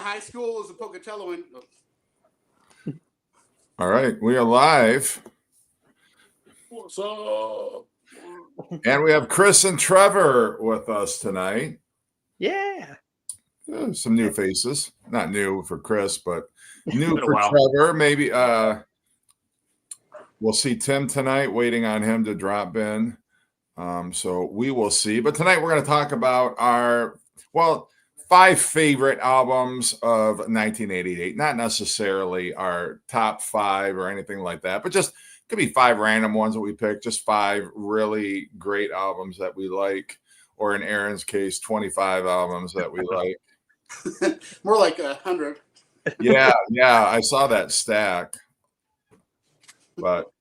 high school as a Pocatello. All right, we are live. What's up? And we have Chris and Trevor with us tonight. Yeah. Some new faces. Not new for Chris, but new for Trevor. Maybe we'll see Tim tonight, waiting on him to drop in. So we will see. But tonight we're going to talk about our, 5 favorite albums of 1988. Not necessarily our top 5 or anything like that, but just could be 5 random ones that we picked. Just 5 really great albums that we like, or in Aaron's case, 25 albums that we like. More like 100. Yeah, I saw that stack. But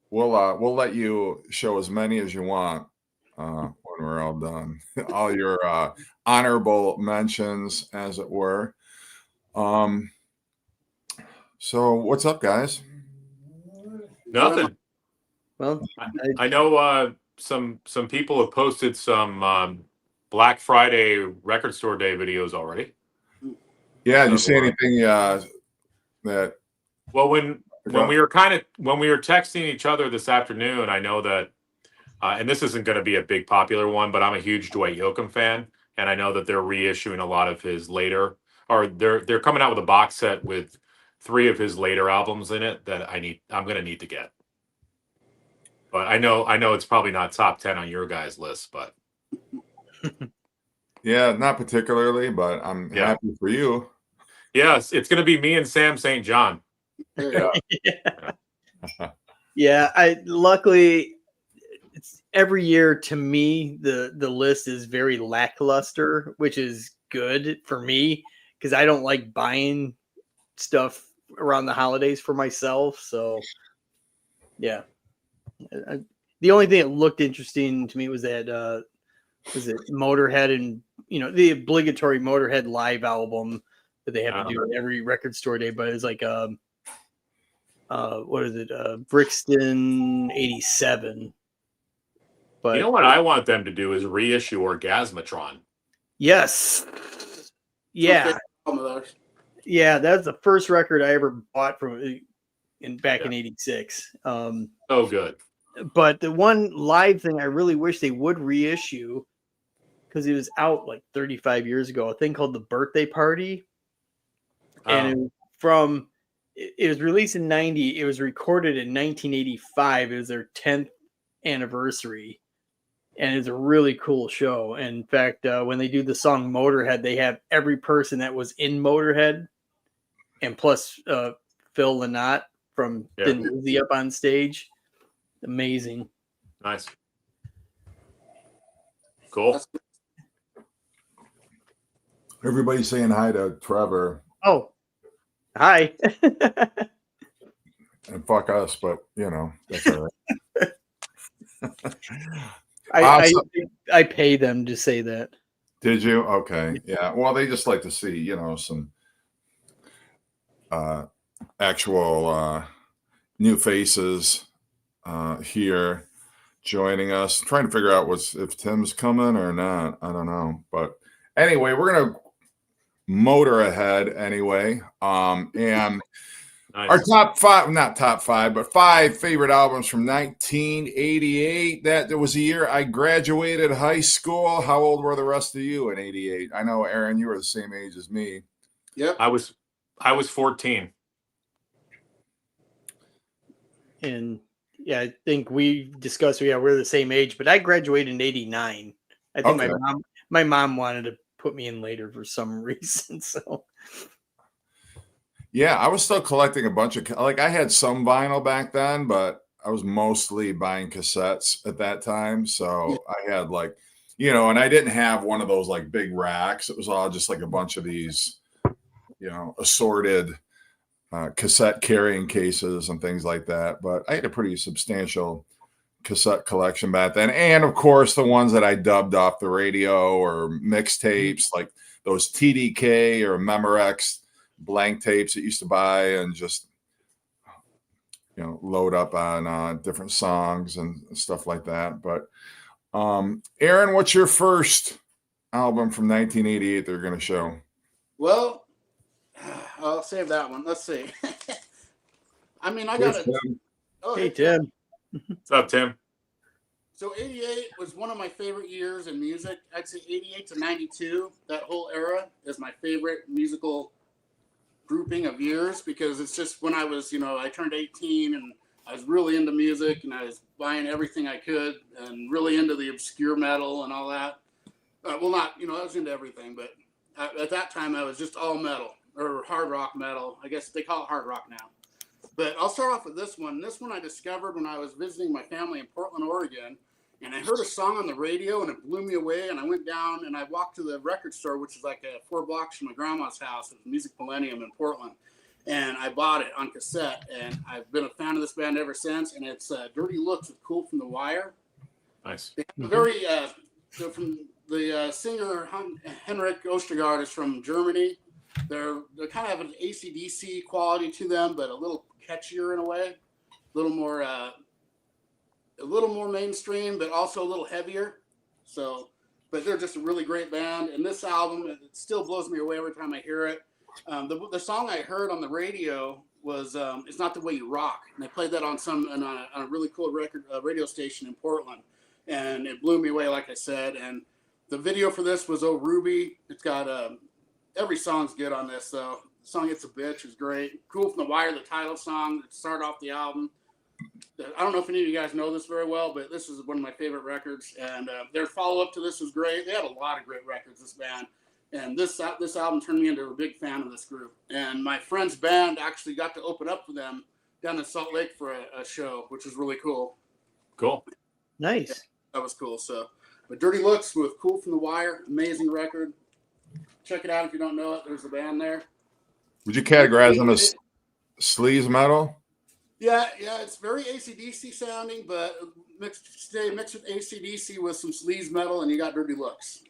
we'll let you show as many as you want when we're all done. All your honorable mentions, as it were. So what's up, guys? Nothing. Well, I know some people have posted some Black Friday record store day videos already. Yeah, did you see anything that? Well, when we were texting each other this afternoon, I know that, and this isn't going to be a big popular one, but I'm a huge Dwight Yoakam fan, and I know that they're reissuing a lot of his later, or they're coming out with a box set with 3 of his later albums in it that I'm going to need to get. But I know it's probably not top 10 on your guys' list, but yeah, not particularly, but I'm happy for you. Yes, it's going to be me and Sam St. John. Yeah. Luckily, it's every year to me the list is very lackluster, which is good for me because I don't like buying stuff around the holidays for myself. So yeah, the only thing that looked interesting to me was that was it Motorhead, and the obligatory Motorhead live album that they have to do every record store day, but it's like what is it, Brixton 87. But you know what I want them to do is reissue Orgasmatron. Yes. Yeah. Yeah, that's the first record I ever bought back in 86. Oh, good. But the one live thing I really wish they would reissue, because it was out like 35 years ago, a thing called The Birthday Party. And it was released in 90. It was recorded in 1985. It was their 10th anniversary. And it's a really cool show. And in fact, when they do the song Motorhead, they have every person that was in Motorhead, and plus Phil Lynott from Thin Lizzy up on stage. Amazing. Nice. Cool. Everybody's saying hi to Trevor. Oh, hi. And fuck us, but that's all right. I pay them to say that. Did you? Okay. Yeah. Well, they just like to see, some actual new faces here joining us. Trying to figure out if Tim's coming or not. I don't know. But anyway, we're gonna motor ahead anyway. And nice. Our top 5, not top 5, but 5 favorite albums from 1988. That was the year I graduated high school. How old were the rest of you in 88? I know, Aaron, you were the same age as me. Yep. I was 14. And yeah, I think we discussed, we're the same age, but I graduated in 89. I think my mom wanted to put me in later for some reason. So yeah, I was still collecting a bunch of, I had some vinyl back then, but I was mostly buying cassettes at that time. So I had and I didn't have one of those big racks. It was all just a bunch of these, assorted cassette carrying cases and things like that. But I had a pretty substantial cassette collection back then. And of course, the ones that I dubbed off the radio or mixtapes, like those TDK or Memorex blank tapes that used to buy and just load up on different songs and stuff like that. But Aaron, what's your first album from 1988 they're going to show? Well, I'll save that one. Let's see. I mean, I Here's got it. Tim. Oh, Hey, Tim. What's up, Tim? So 88 was one of my favorite years in music. I'd say 88 to 92, that whole era is my favorite musical grouping of years because it's just when I was, I turned 18 and I was really into music and I was buying everything I could and really into the obscure metal and all that. Well, not, I was into everything, but at that time I was just all metal or hard rock metal. I guess they call it hard rock now. But I'll start off with this one. This one I discovered when I was visiting my family in Portland, Oregon. And I heard a song on the radio and it blew me away. And I went down and I walked to the record store, which is like 4 blocks from my grandma's house. It was Music Millennium in Portland. And I bought it on cassette. And I've been a fan of this band ever since. And it's Dirty Looks with Cool from the Wire. Nice. Very, so from the singer Henrik Ostergaard is from Germany. They're kind of have an AC/DC quality to them, but a little catchier in a way. A little more mainstream, but also a little heavier. So, but they're just a really great band. And this album, it still blows me away every time I hear it. The song I heard on the radio was "It's Not the Way You Rock," and they played that on a really cool radio station in Portland, and it blew me away, like I said. And the video for this was "Oh Ruby." It's got every song's good on this. So the song "It's a Bitch" is great. "Cool from the Wire," the title song that started off the album. I don't know if any of you guys know this very well, but this is one of my favorite records. And their follow-up to this was great. They had a lot of great records, this band. And this album turned me into a big fan of this group. And my friend's band actually got to open up for them down in Salt Lake for a show, which was really cool. Cool. Nice. Yeah, that was cool. So, but Dirty Looks with Cool from the Wire, amazing record. Check it out if you don't know it. There's the band there. Would you categorize them as sleaze metal? Yeah, it's very AC/DC sounding, but mixed with AC/DC with some sleaze metal, and you got Dirty Looks.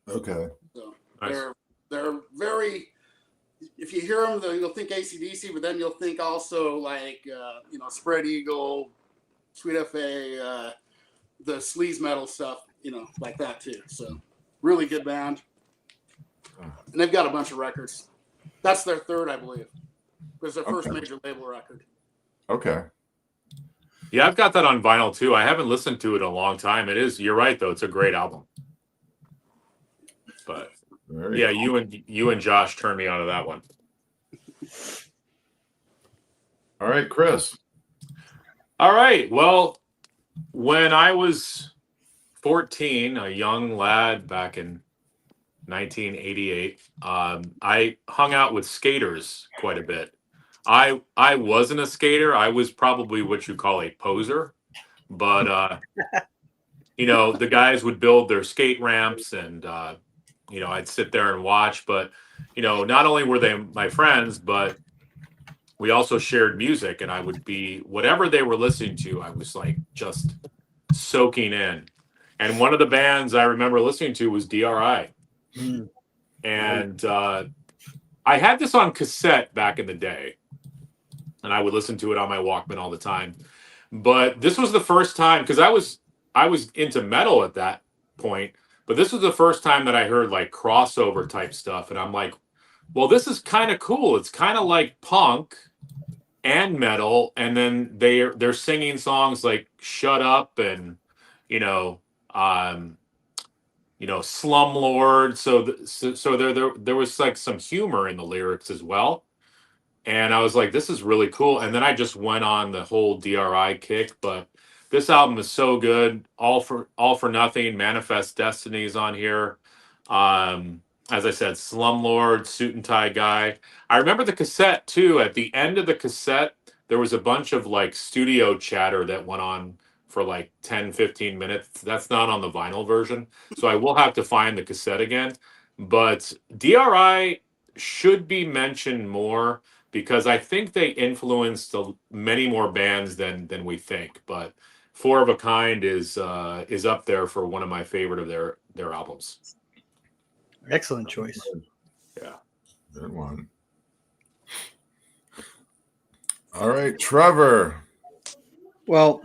Okay. So Nice. they're very. If you hear them, you'll think AC/DC, but then you'll think also like Spread Eagle, Sweet FA, the sleaze metal stuff, like that too. So really good band, and they've got a bunch of records. That's their third, I believe. It was their first major label record. Okay. Yeah, I've got that on vinyl too. I haven't listened to it in a long time. You're right though. It's a great album. But Very yeah, cool. you and Josh turned me onto that one. All right, Chris. All right. Well, when I was 14, a young lad back in 1988, I hung out with skaters quite a bit. I wasn't a skater. I was probably what you call a poser, but the guys would build their skate ramps, and I'd sit there and watch. But not only were they my friends, but we also shared music, and I would be whatever they were listening to. I was like just soaking in. And one of the bands I remember listening to was DRI, and I had this on cassette back in the day. And I would listen to it on my Walkman all the time. But this was the first time, because I was into metal at that point, but this was the first time that I heard like crossover type stuff. And I'm like, well, this is kind of cool. It's kind of like punk and metal. And then they're singing songs like Shut Up and, Slumlord. So there was like some humor in the lyrics as well. And I was like, this is really cool. And then I just went on the whole DRI kick. But this album is so good. All for Nothing, Manifest Destiny is on here. As I said, Slumlord, Suit and Tie Guy. I remember the cassette too. At the end of the cassette, there was a bunch of like studio chatter that went on for like 10, 15 minutes. That's not on the vinyl version. So I will have to find the cassette again. But DRI should be mentioned more, because I think they influenced many more bands than we think. But Four of a Kind is up there for one of my favorite of their albums. Excellent choice. Yeah, Good one. All right, Trevor. Well,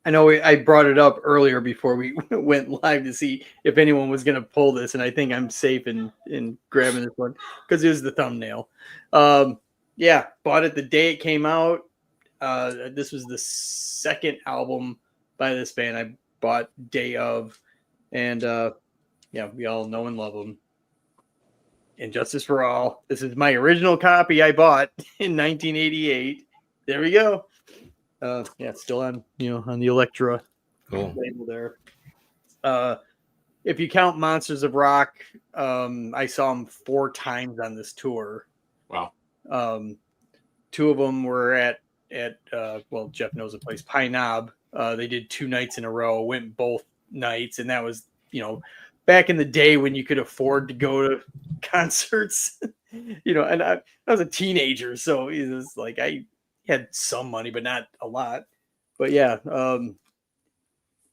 I know I brought it up earlier before we went live to see if anyone was going to pull this, and I think I'm safe in grabbing this one because it was the thumbnail. Yeah, bought it the day it came out. This was the second album by this band I bought day of, and yeah, we all know and love them. And Justice for All. This is my original copy I bought in 1988. There we go. Yeah, it's still on, on the Elektra label there. If you count Monsters of Rock, I saw them 4 times on this tour. Wow. 2 of them were at well, Jeff knows the place, Pine Knob. They did 2 nights in a row, went both nights, and that was, back in the day when you could afford to go to concerts, and I was a teenager, so it was like I had some money, but not a lot. But yeah,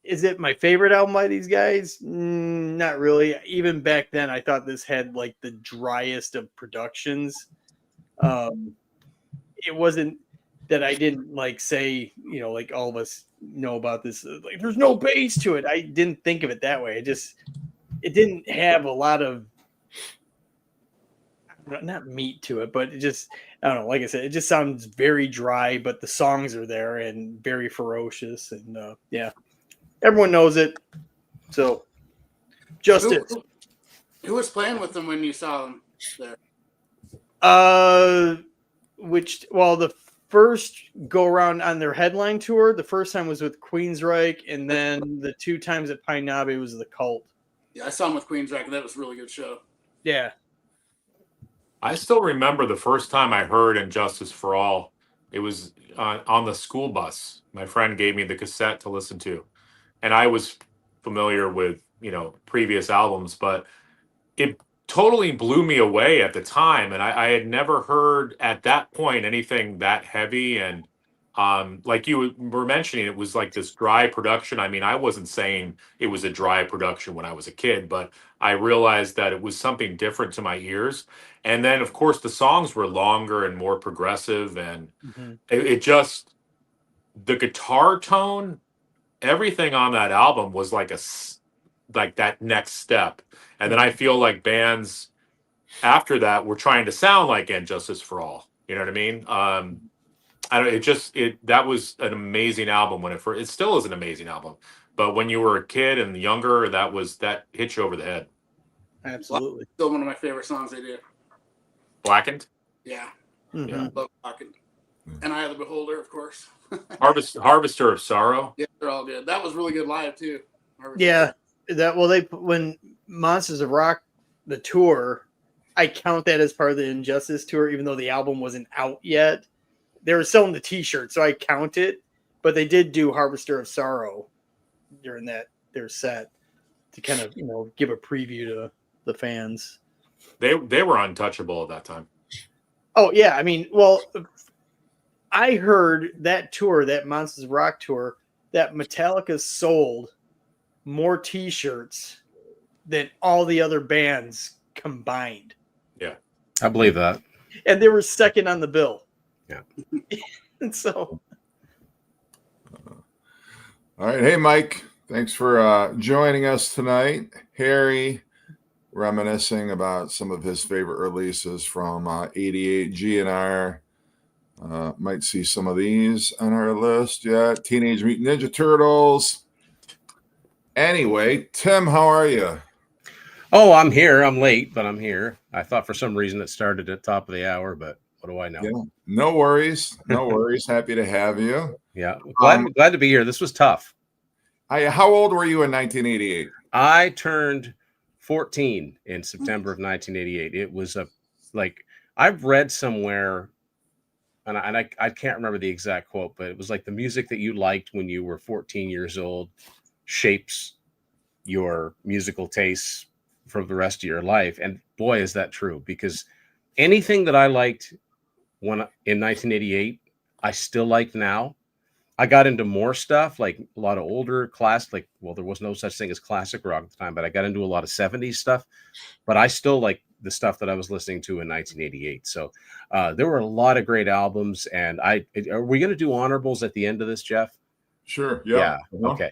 is it my favorite album by these guys? Not really. Even back then, I thought this had like the driest of productions. It wasn't that I didn't like say, like all of us know about this, like there's no bass to it. I didn't think of it that way. It didn't have a lot of, not meat to it, but it just, I don't know. Like I said, it just sounds very dry, but the songs are there and very ferocious. And yeah, everyone knows it. So, Justice. Who was playing with them when you saw them there? The first go around on their headline tour, the first time was with Queensryche, and then the 2 times at Pine Knob, it was the Cult. Yeah, I saw them with Queensryche, and that was a really good show. Yeah. I still remember the first time I heard Injustice for All. It was on the school bus. My friend gave me the cassette to listen to. And I was familiar with, previous albums, but it totally blew me away at the time. And I had never heard at that point anything that heavy. And like you were mentioning, it was like this dry production. I mean, I wasn't saying it was a dry production when I was a kid, but I realized that it was something different to my ears. And then, of course, the songs were longer and more progressive. And it just, the guitar tone, everything on that album was like that next step. And then I feel like bands after that were trying to sound like Injustice for All. You know what I mean? That was an amazing album it still is an amazing album. But when you were a kid and younger, that hit you over the head. Absolutely. Still one of my favorite songs they did. Blackened? Yeah. Mm-hmm. Yeah, love Blackened. And Eye of the Beholder, of course. Harvester of Sorrow. Yeah, they're all good. That was really good live too. Yeah. When Monsters of Rock, the tour, I count that as part of the Injustice tour, even though the album wasn't out yet. They were selling the t-shirt, so I count it, but they did do Harvester of Sorrow during their set to kind of, give a preview to the fans. They were untouchable at that time. Oh yeah. I mean, well, I heard that tour, that Monsters of Rock tour, that Metallica sold more t-shirts than all the other bands combined. Yeah. I believe that. And they were second on the bill. Yeah. And so. All right. Hey, Mike. Thanks for joining us tonight. Harry, reminiscing about some of his favorite releases from 88 GNR. Might see some of these on our list yet. Teenage Mutant Ninja Turtles. Anyway, Tim, how are you? Oh, I'm here. I'm late, but I'm here. I thought for some reason it started at the top of the hour, but what do I know? Yeah, no worries. No worries. Happy to have you. Yeah. Glad to be here. This was tough. How old were you in 1988? I turned 14 in September of 1988. It was I've read somewhere, and I can't remember the exact quote, but it was like the music that you liked when you were 14 years old shapes your musical tastes for the rest of your life. And boy, is that true, because anything that I liked in 1988, I still like now. I got into more stuff, like a lot of older there was no such thing as classic rock at the time, but I got into a lot of 70s stuff, but I still like the stuff that I was listening to in 1988. So there were a lot of great albums. And are we going to do honorables at the end of this, Jeff? Sure. Yeah. Uh-huh. Okay.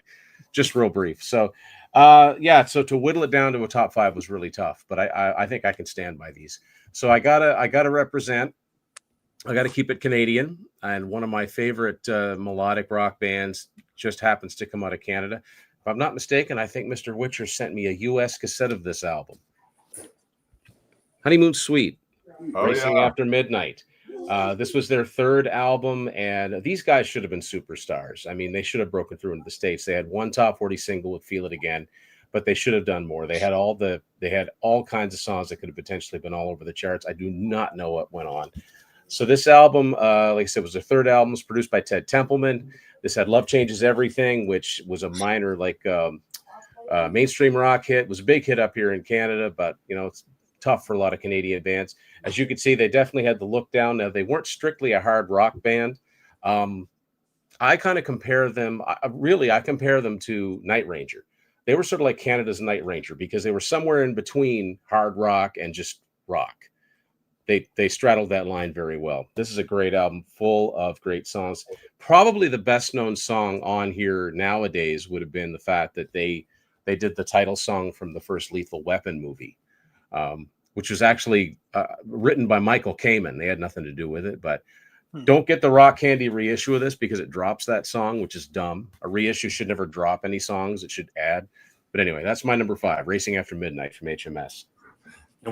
Just real brief. So, so to whittle it down to a top 5 was really tough, but I think I can stand by these. So I gotta represent. I gotta keep it Canadian, and one of my favorite melodic rock bands just happens to come out of Canada. If I'm not mistaken, I think Mr. Witcher sent me a U.S. cassette of this album, Honeymoon Suite, Oh Racing yeah. After Midnight. This was their 3rd album, and these guys should have been superstars. I mean, they should have broken through into the States. They had one top 40 single with Feel It Again, but they should have done more. They had all kinds of songs that could have potentially been all over the charts. I do not know what went on. So this album, like I said, was their 3rd album. It was produced by Ted Templeman. This had Love Changes Everything, which was a minor mainstream rock hit. It was a big hit up here in Canada, but it's tough for a lot of Canadian bands. As you can see, they definitely had the look down. Now, they weren't strictly a hard rock band. I kind of compare them. I compare them to Night Ranger. They were sort of like Canada's Night Ranger because they were somewhere in between hard rock and just rock. They straddled that line very well. This is a great album, full of great songs. Probably the best known song on here nowadays would have been the fact that they did the title song from the first Lethal Weapon movie, which was actually written by Michael Kamen. They had nothing to do with it, but don't get the Rock Candy reissue of this because it drops that song, which is dumb. A reissue should never drop any songs. It should add. But anyway, that's my number 5, Racing After Midnight from HMS.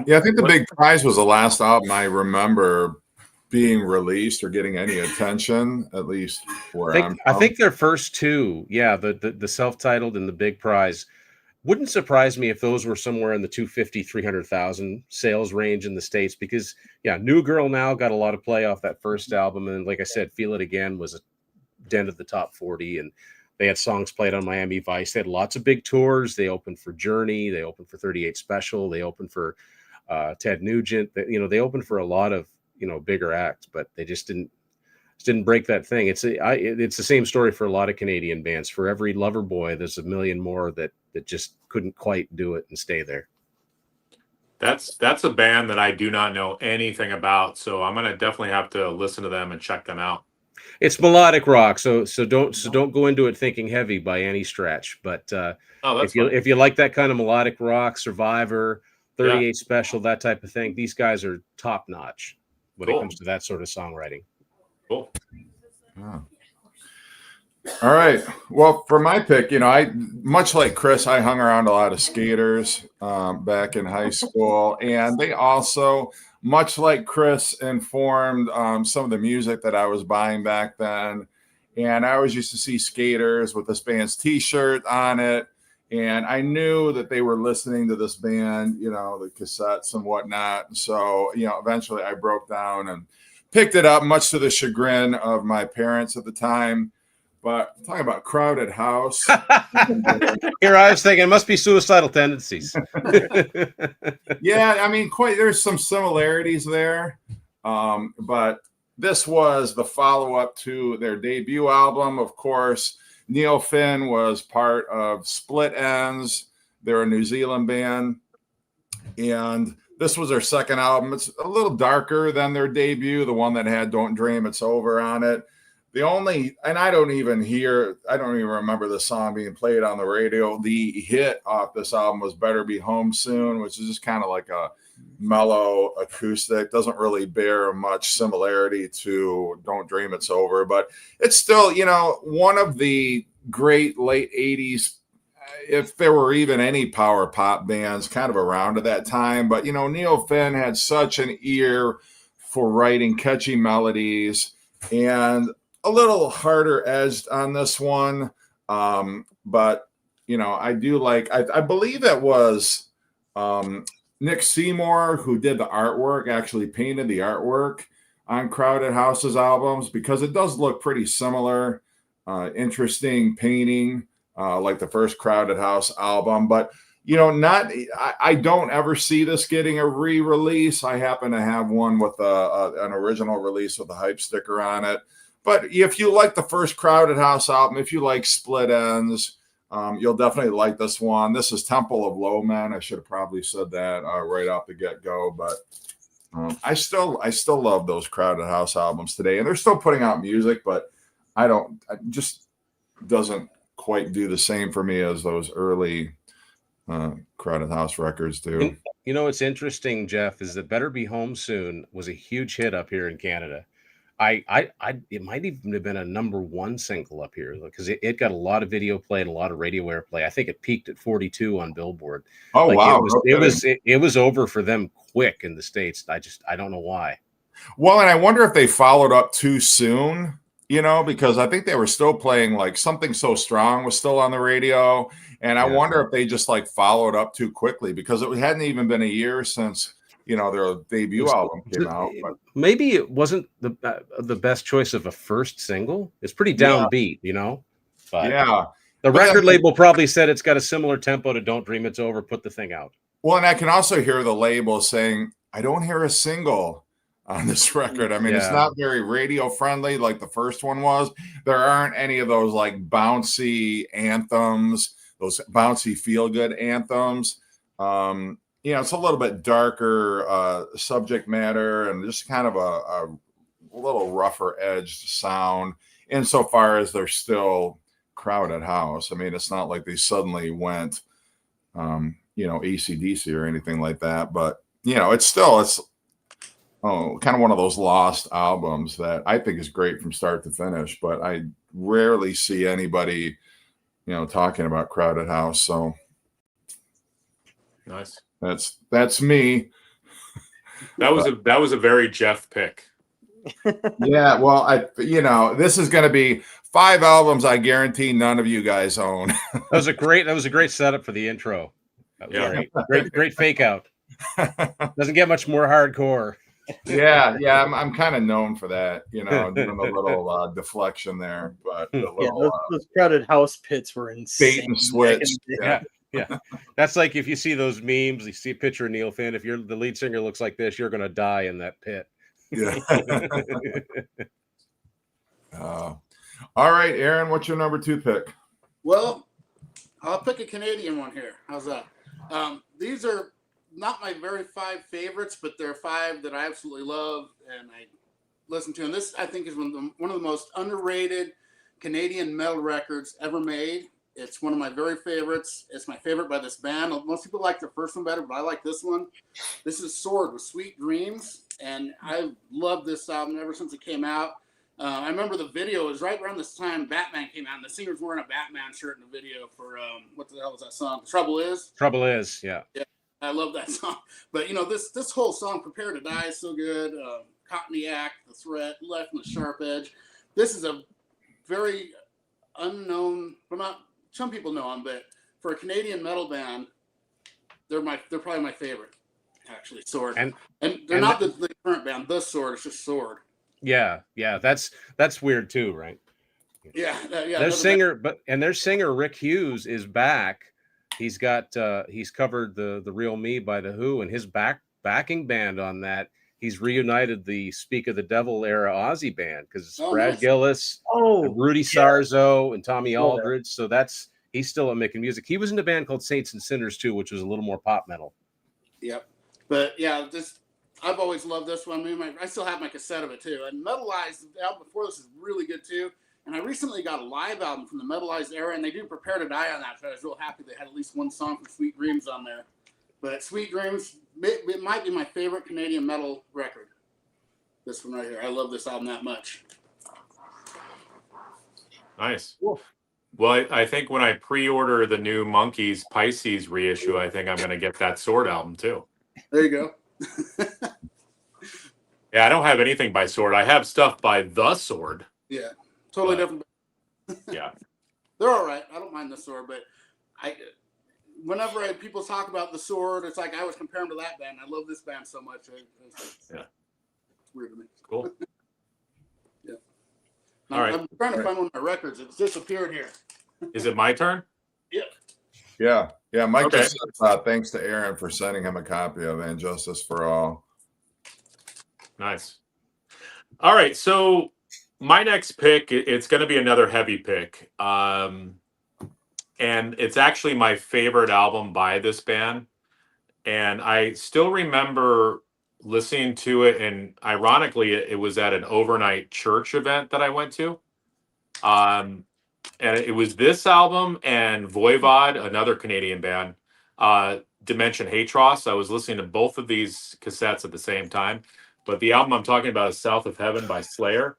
Yeah, I think the Big Prize was the last album I remember being released or getting any attention, at least where I'm from. I think their first 2, the self-titled and the Big Prize, wouldn't surprise me if those were somewhere in the 250, 300,000 sales range in the States because, New Girl Now got a lot of play off that first album. And like I said, Feel It Again was a dent of the top 40. And they had songs played on Miami Vice. They had lots of big tours. They opened for Journey. They opened for 38 Special. They opened for Ted Nugent. They opened for a lot of, bigger acts, but they just didn't break that thing. It's the same story for a lot of Canadian bands. For every lover boy, there's a million more that just couldn't quite do it and stay there. That's a band that I do not know anything about, so I'm gonna definitely have to listen to them and check them out. It's melodic rock, so don't go into it thinking heavy by any stretch. But if you like that kind of melodic rock, Survivor, 38 Special, that type of thing, these guys are top notch when it comes to that sort of songwriting. Cool. Oh. All right. Well, for my pick, I much like Chris, I hung around a lot of skaters back in high school, and they also, much like Chris, informed some of the music that I was buying back then. And I always used to see skaters with this band's T-shirt on it, and I knew that they were listening to this band, the cassettes and whatnot. So, eventually I broke down and picked it up, much to the chagrin of my parents at the time. But talking about Crowded House. Here I was thinking it must be suicidal tendencies. Yeah, I mean, there's some similarities there. But this was the follow-up to their debut album. Of course, Neil Finn was part of Split Enz. They're a New Zealand band. And this was their second album. It's a little darker than their debut, the one that had Don't Dream It's Over on it. I don't even remember the song being played on the radio. The hit off this album was Better Be Home Soon, which is just kind of like a mellow acoustic. Doesn't really bear much similarity to Don't Dream It's Over, but it's still, one of the great late 80s, if there were even any power pop bands kind of around at that time. But, Neil Finn had such an ear for writing catchy melodies and a little harder edged on this one. But, I do like, I believe it was Nick Seymour who did the artwork, actually painted the artwork on Crowded House's albums because it does look pretty similar. Interesting painting, like the first Crowded House album. But, I don't ever see this getting a re-release. I happen to have one with an original release with a hype sticker on it. But if you like the first Crowded House album, if you like Split Enz, you'll definitely like this one. This is Temple of Low Men. I should have probably said that right off the get-go, but I still love those Crowded House albums today, and they're still putting out music. But doesn't quite do the same for me as those early Crowded House records do. You know, what's interesting, Jeff, is that Better Be Home Soon was a huge hit up here in Canada. It might even have been a #1 single up here because it got a lot of video play and a lot of radio airplay. I think it peaked at 42 on Billboard. Oh, like wow. It was over for them quick in the States. I don't know why. Well, and I wonder if they followed up too soon, because I think they were still playing like Something So Strong was still on the radio. And I wonder if they just like followed up too quickly because it hadn't even been a year since, their debut album came out. But maybe it wasn't the best choice of a first single. It's pretty downbeat, But yeah. The record label probably said it's got a similar tempo to Don't Dream It's Over. Put the thing out. Well, and I can also hear the label saying, I don't hear a single on this record. I mean, it's not very radio friendly like the first one was. There aren't any of those like bouncy anthems, those bouncy feel good anthems. It's a little bit darker subject matter and just kind of a little rougher edged sound insofar as they're still Crowded House. I mean, it's not like they suddenly went, AC/DC or anything like that, but it's kind of one of those lost albums that I think is great from start to finish, but I rarely see anybody, talking about Crowded House. So nice. That's me. That was a very Jeff pick. Yeah, well, this is going to be 5 albums I guarantee none of you guys own. That was a great setup for the intro. That was great fake out. Doesn't get much more hardcore. Yeah, I'm kind of known for that, doing a little deflection there, but those Crowded House pits were insane. Bait and switch. Yeah. That's like if you see those memes, you see a picture of Neil Finn. If the lead singer looks like this, you're gonna die in that pit. Yeah. All right, Aaron, what's your number 2 pick? Well, I'll pick a Canadian one here. How's that? These are not my very 5 favorites, but they're 5 that I absolutely love and I listen to. And this, I think, is one of the most underrated Canadian metal records ever made. It's one of my very favorites. It's my favorite by this band. Most people like the first one better, but I like this one. This is Sword with Sweet Dreams, and I love this album ever since it came out. I remember the video was right around this time Batman came out, and the singer's wearing a Batman shirt in the video for what the hell was that song? Trouble Is. Trouble Is, yeah. I love that song. But this whole song, Prepare to Die, is so good. Caught in the Act, The Threat, Left in the Sharp Edge. This is a very unknown, some people know them, but for a Canadian metal band, they're probably my favorite, actually. Sword, and they're not the current band. The Sword, it's just Sword. Yeah, that's weird too, right? Yeah. Their singer Rick Hughes is back. He's covered the Real Me by The Who, and his backing band on that. He's reunited the Speak of the Devil era Aussie band because it's Brad Gillis, Rudy Sarzo, and Tommy Aldridge. So he's still making music. He was in a band called Saints and Sinners too, which was a little more pop metal. Yep. But yeah, I've always loved this one. I still have my cassette of it too. And Metalized, the album before this is really good too. And I recently got a live album from the Metalized era, and they do Prepare to Die on that. So I was real happy they had at least one song from Sweet Dreams on there. But Sweet Dreams, it might be my favorite Canadian metal record. This one right here. I love this album that much. Nice. Cool. Well, I think when I pre-order the new Monkeys Pisces reissue, I think I'm going to get that Sword album too. There you go. Yeah, I don't have anything by Sword. I have stuff by The Sword. Yeah, totally different. Yeah. They're all right. I don't mind The Sword, but whenever people talk about The Sword, it's like I was comparing to that band. I love this band so much. It's weird to me. Cool. Yeah. All right. I'm trying to find one of my records. It's disappeared here. Is it my turn? Yeah. Yeah. Mike just said, thanks to Aaron for sending him a copy of And Justice for All. Nice. All right. So my next pick, it's going to be another heavy pick. And it's actually my favorite album by this band. And I still remember listening to it. And ironically, it was at an overnight church event that I went to. and it was this album and Voivod, another Canadian band, Dimension Hatros. I was listening to both of these cassettes at the same time, but the album I'm talking about is South of Heaven by Slayer.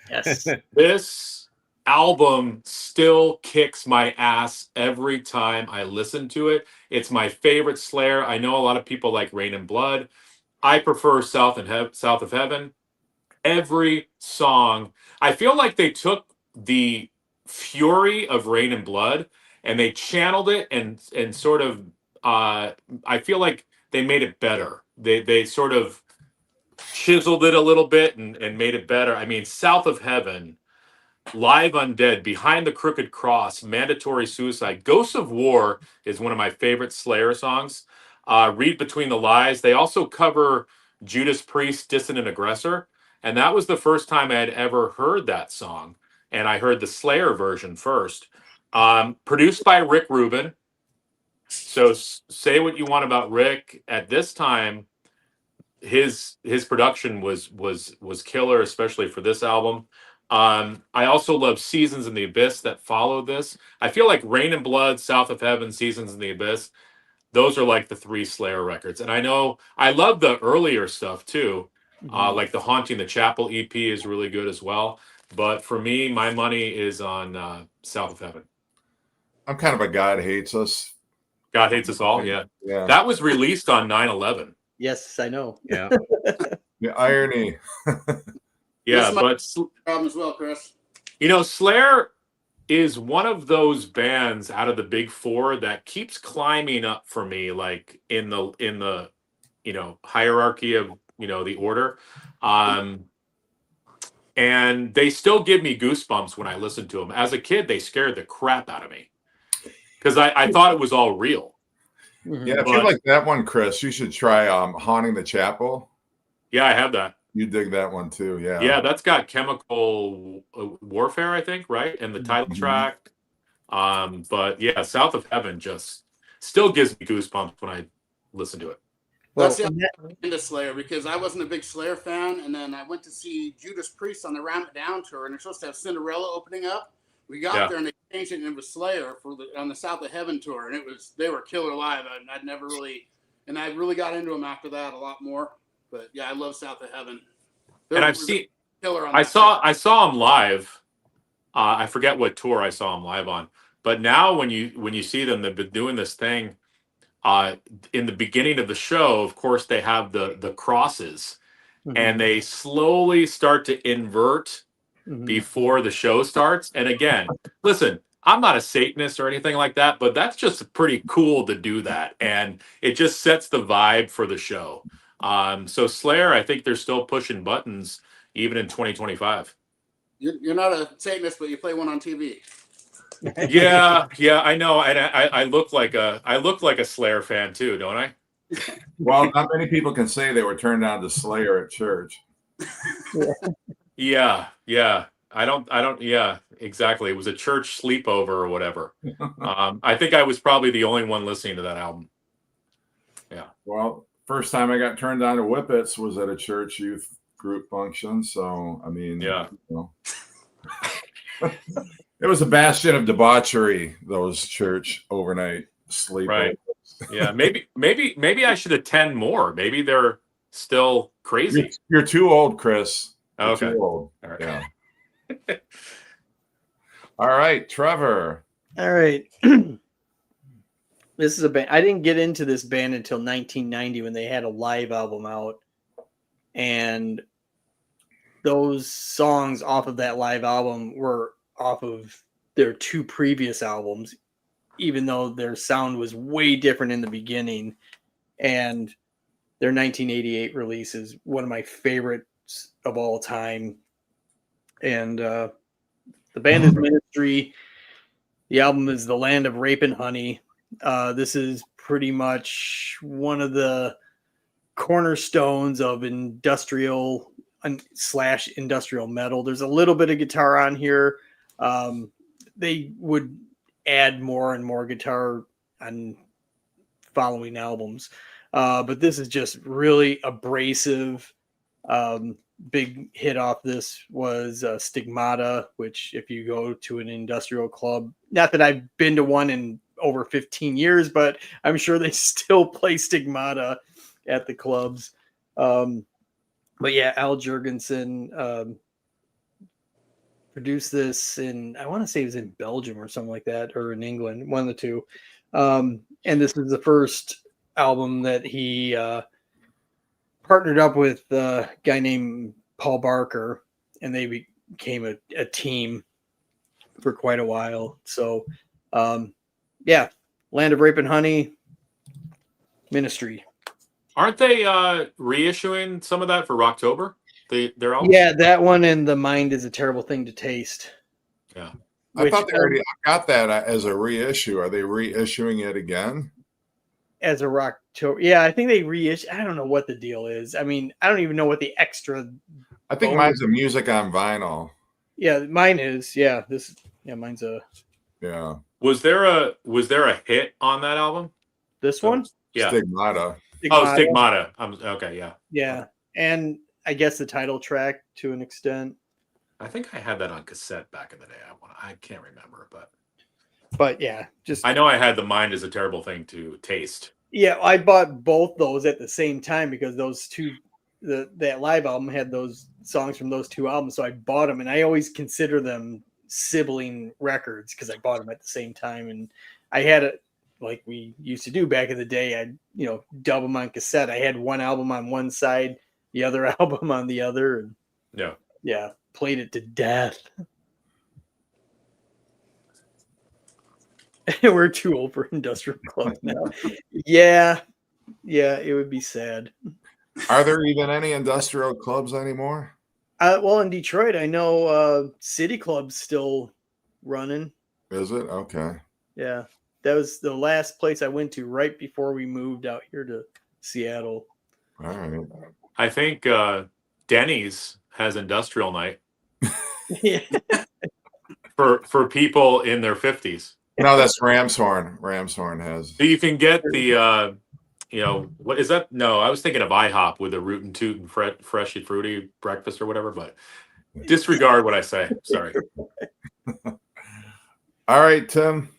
Yes. This album still kicks my ass every time I listen to it. It's my favorite Slayer. I know a lot of people like Rain and Blood. I prefer South of Heaven. Every song, I feel like they took the fury of Rain and Blood and they channeled it and sort of I feel like they made it better. They sort of chiseled it a little bit and made it better. I mean, South of Heaven, Live Undead, Behind the Crooked Cross, Mandatory Suicide, Ghosts of War is one of my favorite Slayer songs. Read Between the Lies. They also cover Judas Priest, Dissident Aggressor. And that was the first time I had ever heard that song. And I heard the Slayer version first. Produced by Rick Rubin. So say what you want about Rick. At this time, his production was killer, especially for this album. I also love Seasons in the Abyss that followed this. I feel like Rain and Blood, South of Heaven, Seasons in the Abyss, those are like the three Slayer records. And I know I love the earlier stuff too. Like the Haunting the Chapel EP is really good as well. But for me, my money is on South of Heaven. I'm kind of a God Hates Us. God Hates Us All, yeah. Yeah. That was released on 9/11. Yes, I know. Yeah. The irony. Yeah, This might but be a problem as well, Chris. you know, Slayer is one of those bands out of the big four that keeps climbing up for me, like in the hierarchy of the order. And they still give me goosebumps when I listen to them. As a kid, they scared the crap out of me because I thought it was all real. Yeah, if you like that one, Chris, you should try Haunting the Chapel. Yeah, I have that. You dig that one too, yeah. Yeah, that's got Chemical Warfare, I think, right? And the title track. But yeah, South of Heaven just still gives me goosebumps when I listen to it. That's the into Slayer because I wasn't a big Slayer fan, and then I went to see Judas Priest on the Ram It Down tour, and they're supposed to have Cinderella opening up. We got there and they changed it, and it was Slayer on the South of Heaven tour, and they were killer live. I really got into them after that a lot more. But yeah, I love South of Heaven. And I've seen killer on I saw them live. I forget what tour I saw them live on, but now when you see them, they've been doing this thing. In the beginning of the show, of course, they have the crosses, and they slowly start to invert before the show starts. And again, listen, I'm not a Satanist or anything like that, but that's just pretty cool to do that, and it just sets the vibe for the show. So Slayer, I think they're still pushing buttons even in 2025. You're not a Satanist, but you play one on TV. Yeah, I know. And I look like a Slayer fan too, don't I? Well, not many people can say they were turned on to Slayer at church. Yeah. I don't. Yeah, exactly. It was a church sleepover or whatever. I think I was probably the only one listening to that album. Yeah. Well, first time I got turned on to Whippets was at a church youth group function. So, I mean, it was a bastion of debauchery, those church overnight sleepovers. Right. Yeah. Maybe I should attend more. Maybe they're still crazy. You're too old, Chris. You're okay. Too old. All right. Yeah. All right, Trevor. All right. This is a band. I didn't get into this band until 1990 when they had a live album out. And those songs off of that live album were off of their two previous albums, even though their sound was way different in the beginning. And their 1988 release is one of my favorites of all time. And the band is Ministry. The album is The Land of Rape and Honey. This is pretty much one of the cornerstones of industrial / industrial metal. There's a little bit of guitar on here. They would add more and more guitar on following albums. But this is just really abrasive. big hit off this was Stigmata, which if you go to an industrial club, not that I've been to one in over 15 years, but I'm sure they still play Stigmata at the clubs. But yeah, Al Jurgensen produced this in, I want to say it was in Belgium or something like that, or in England, one of the two. And this is the first album that he partnered up with a guy named Paul Barker, and they became a team for quite a while. So, yeah, Land of Rape and Honey, Ministry. Aren't they reissuing some of that for Rocktober? Their album? Yeah, that one and The Mind is a Terrible Thing to Taste. Yeah. I thought they already got that as a reissue. Are they reissuing it again? As a Rocktober. Yeah, I think they reissue. I don't know what the deal is. I mean, I don't even know what the extra. I think mine's the music on vinyl. Yeah, mine is. Yeah, mine's a. Yeah. Was there a hit on that album? This one? Yeah. Stigmata. Oh, Stigmata. Okay, yeah. Yeah, and I guess the title track to an extent. I think I had that on cassette back in the day. I can't remember, but yeah, just I know I had The Mind is a Terrible Thing to Taste. Yeah, I bought both those at the same time because those two, that live album had those songs from those two albums, so I bought them, and I always consider them sibling records because I bought them at the same time, and I had it like we used to do back in the day. I'd dub them on cassette. I had one album on one side, the other album on the other, and yeah, played it to death. We're too old for industrial clubs now. Yeah, it would be sad. Are there even any industrial clubs anymore? Well, in Detroit, I know City Club's still running. Is it? Okay. Yeah, that was the last place I went to right before we moved out here to Seattle. All right. I think Denny's has industrial night. Yeah. for people in their 50s. No, that's Ramshorn. Ramshorn has. So you can get the, what is that? No, I was thinking of IHOP with a root and toot and freshy fruity breakfast or whatever, but disregard what I say. Sorry. All right, Tim.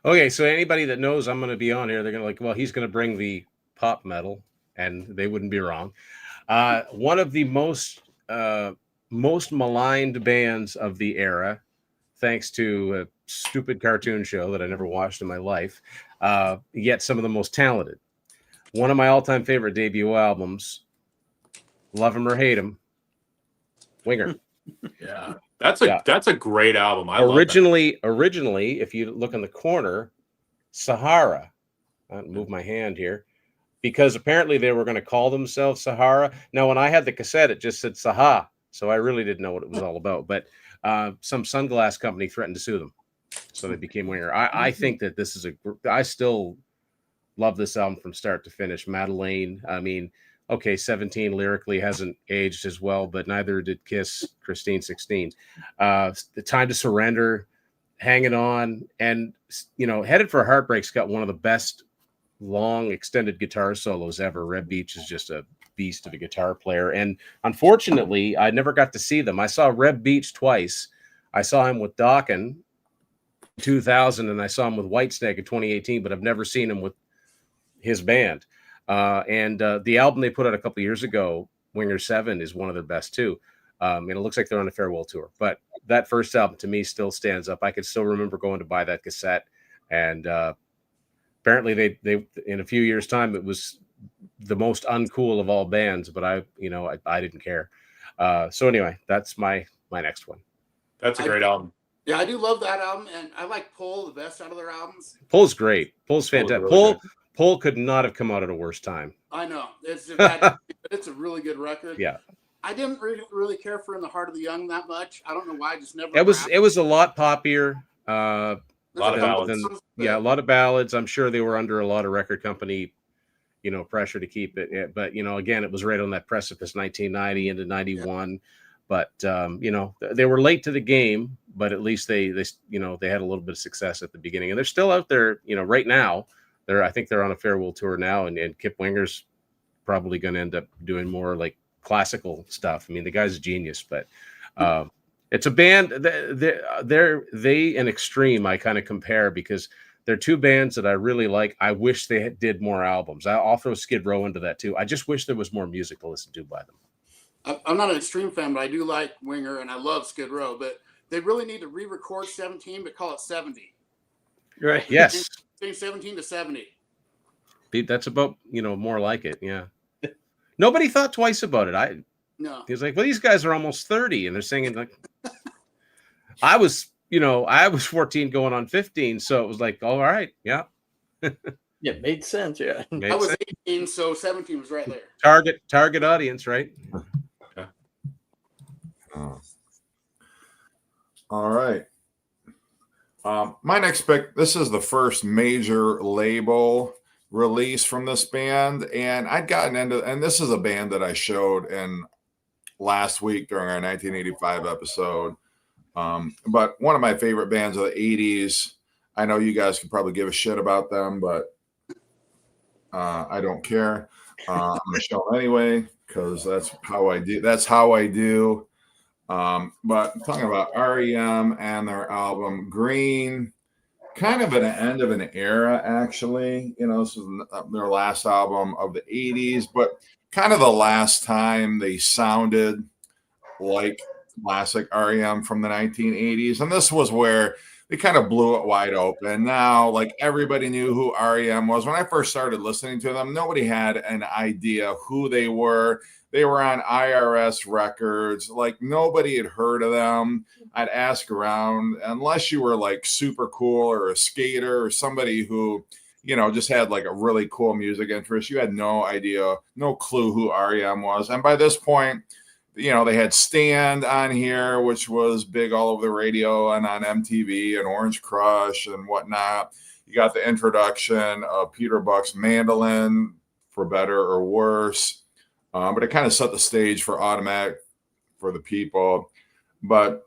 Okay, so anybody that knows I'm going to be on here, they're going to like, well, he's going to bring the pop metal, and they wouldn't be wrong. One of the most maligned bands of the era, thanks to a stupid cartoon show that I never watched in my life, yet some of the most talented. One of my all-time favorite debut albums, love him or hate him, Winger. Yeah, that's a great album. Originally, if you look in the corner, Sahara. I'll move my hand here, because apparently they were going to call themselves Sahara. Now, when I had the cassette, it just said Saha, so I really didn't know what it was all about. But some sunglass company threatened to sue them, so they became Winger. I think that this is I still love this album from start to finish. Madeleine, I mean, okay, 17 lyrically hasn't aged as well, but neither did Kiss, Christine 16. The Time to Surrender, Hanging On, and Headed for Heartbreak's got one of the best long extended guitar solos ever. Reb Beach is just a beast of a guitar player, and unfortunately I never got to see them. I saw Reb Beach twice. I saw him with Dokken 2000, and I saw him with Whitesnake in 2018, but I've never seen him with his band. And the album they put out a couple of years ago, Winger 7, is one of their best too. And it looks like they're on a farewell tour, but that first album to me still stands up. I can still remember going to buy that cassette, and apparently they in a few years' time it was the most uncool of all bands, but I didn't care. So anyway, that's my next one. That's a great album. Yeah, I do love that album, and I like Pull the best out of their albums. Pull's great. Pull's fantastic. Pull could not have come out at a worse time. I know. It's a really good record. Yeah. I didn't really care for In the Heart of the Young that much. I don't know why. I just never. It was a lot poppier. A lot of ballads. Yeah, a lot of ballads. I'm sure they were under a lot of record company, pressure to keep it. But again, it was right on that precipice, 1990 into 91. Yeah. But they were late to the game. But at least they had a little bit of success at the beginning, and they're still out there. Right now, I think they're on a farewell tour now, and Kip Winger's probably going to end up doing more like classical stuff. I mean, the guy's a genius, but it's a band. They and Extreme I kind of compare because they're two bands that I really like. I wish they did more albums. I'll throw Skid Row into that too. I just wish there was more music to listen to by them. I'm not an Extreme fan, but I do like Winger and I love Skid Row. But they really need to re-record 17, but call it 70. Right. Yes. Change 17 to 70. That's about, more like it. Yeah. Nobody thought twice about it. No. He was like, well, these guys are almost 30 and they're singing like, I was 14 going on 15. So it was like, all right. Yeah. Yeah. Made sense. Yeah. I was 18, so 17 was right there. Target audience, right? Okay. All right. My next pick, this is the first major label release from this band, and I'd gotten into, and this is a band that I showed in last week during our 1985 episode. But one of my favorite bands of the 80s. I know you guys could probably give a shit about them, but I don't care. I'm gonna show them anyway because that's how I do. But I'm talking about REM and their album Green, kind of an end of an era, actually. This is their last album of the 80s, but kind of the last time they sounded like classic REM from the 1980s. And this was where they kind of blew it wide open. Now, like, everybody knew who REM was. When I first started listening to them, nobody had an idea who they were. They were on IRS records. Like, nobody had heard of them. I'd ask around, unless you were like super cool or a skater or somebody who, just had like a really cool music interest. You had no idea, no clue who REM was. And by this point, they had Stand on here, which was big all over the radio and on MTV and Orange Crush and whatnot. You got the introduction of Peter Buck's Mandolin, for better or worse. But it kind of set the stage for Automatic for the People. But,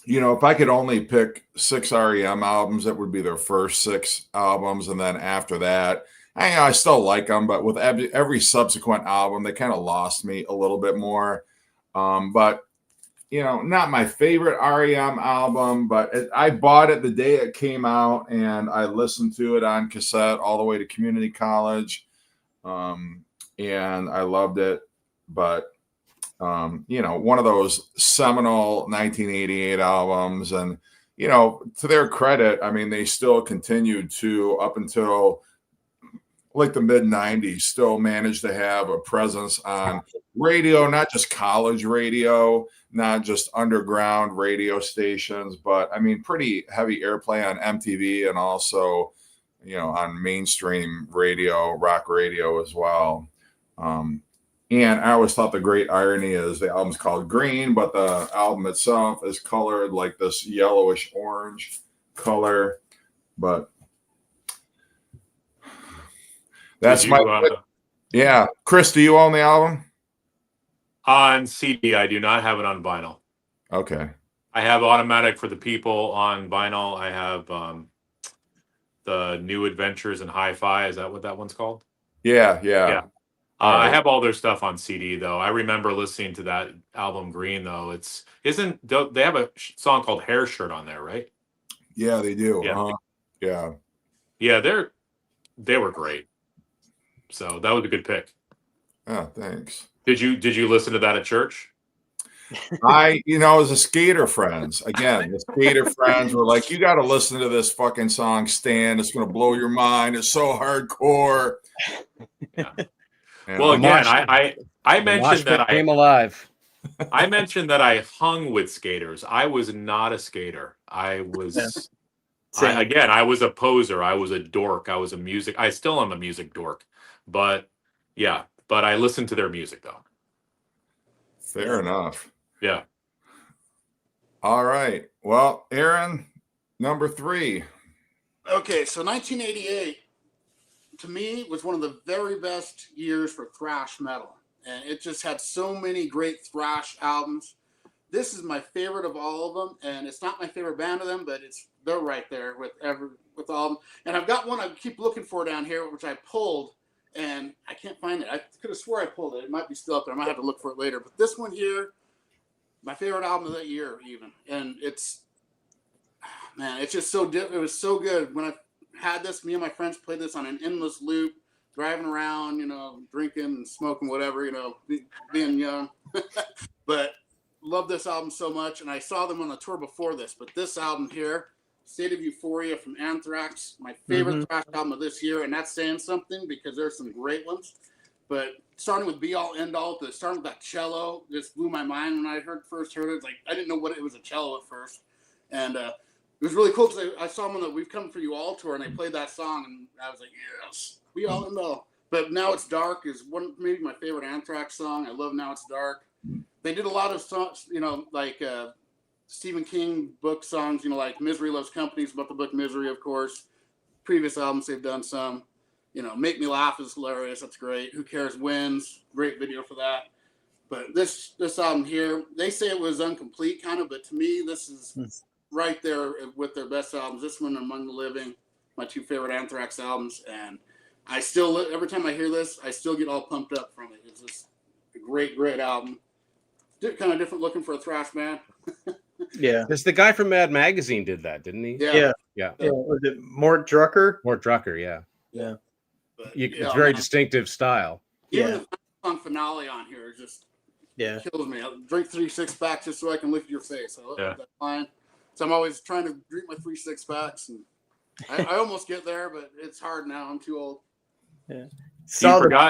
if I could only pick 6 REM albums, it would be their first 6 albums. And then after that, I still like them. But with every subsequent album, they kind of lost me a little bit more. But, not my favorite REM album, but I bought it the day it came out. And I listened to it on cassette all the way to community college. And I loved it, but one of those seminal 1988 albums, and to their credit, I mean, they still continued to, up until like the mid 90s, still managed to have a presence on radio, not just college radio, not just underground radio stations, but I mean, pretty heavy airplay on MTV and also, on mainstream radio, rock radio as well. And I always thought the great irony is the album's called Green, but the album itself is colored like this yellowish orange color. But that's yeah. Chris, do you own the album? On CD, I do not have it on vinyl. Okay. I have Automatic for the People on vinyl. I have the New Adventures in Hi-Fi. Is that what that one's called? Yeah. I have all their stuff on CD though. I remember listening to that album Green though. They have a song called Hair Shirt on there, right? Yeah, they do. Yeah. Yeah, they were great. So that was a good pick. Oh, thanks. Did you listen to that at church? As a skater friends, again, the skater friends were like, you got to listen to this fucking song, Stan. It's going to blow your mind. It's so hardcore. Yeah. Well, again, I mentioned that I came alive. I mentioned that I hung with skaters. I was not a skater. I was, I was a poser. I was a dork. I still am a music dork. But yeah, I listened to their music though. Fair enough. Yeah. All right. Well, Aaron, number 3. Okay, so 1988 to me was one of the very best years for thrash metal, and it just had so many great thrash albums. This is my favorite of all of them, and it's not my favorite band of them, but they're right there with all of them. And I've got one I keep looking for down here, which I pulled, and I can't find it. I could have swore I pulled it. It might be still up there. I might have to look for it later. But this one here, my favorite album of that year, even, and it's just so it was so good. When I had this, me and my friends played this on an endless loop, driving around, drinking and smoking, whatever, being young. But love this album so much, and I saw them on the tour before this. But this album here, State of Euphoria from Anthrax, my favorite thrash album of this year, and that's saying something because there's some great ones. But starting with Be All End All, starting with that cello, just blew my mind when I first heard it. It's like I didn't know what it was, a cello at first, and it was really cool because I saw them on the We've Come For You All tour, and they played that song, and I was like, yes, Be All End All. But Now It's Dark is maybe my favorite Anthrax song. I love Now It's Dark. They did a lot of songs, like Stephen King book songs, like Misery Loves Company, about the book Misery, of course. Previous albums they've done some. Make Me Laugh is hilarious. That's great. Who Cares Wins. Great video for that. But this album here, they say it was incomplete kind of, but to me, this is right there with their best albums. This one, Among the Living, my two favorite Anthrax albums. And I still, every time I hear this, I still get all pumped up from it. It's just a great, great album. Kind of different looking for a thrash band. Yeah. Because the guy from Mad Magazine did that, didn't he? Yeah. Was it Mort Drucker? Mort Drucker, yeah. Yeah. But, It's very distinctive style. Even the song finale on here just kills me. I'll drink 3 6-packs just so I can look at your face. I love that line. So I'm always trying to drink my 3 6-packs, and I almost get there, but it's hard now. I'm too old. Yeah.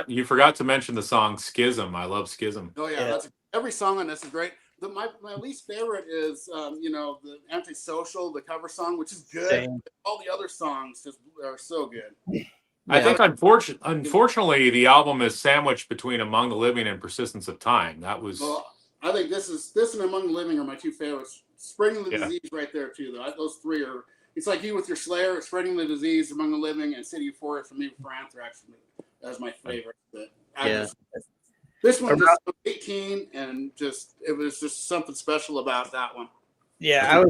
You forgot to mention the song Schism. I love Schism. Oh yeah. Every song on this is great. My least favorite is the Antisocial, the cover song, which is good. All the other songs just are so good. I think unfortunately the album is sandwiched between Among the Living and Persistence of Time. That was. Well, I think this and Among the Living are my two favorites. Spreading the Disease right there too, though. Those three are. It's like you with your Slayer, Spreading the Disease, Among the Living, and City Euphoria for me for Anthrax. That's my favorite. But this one just 18, and it was just something special about that one. Yeah,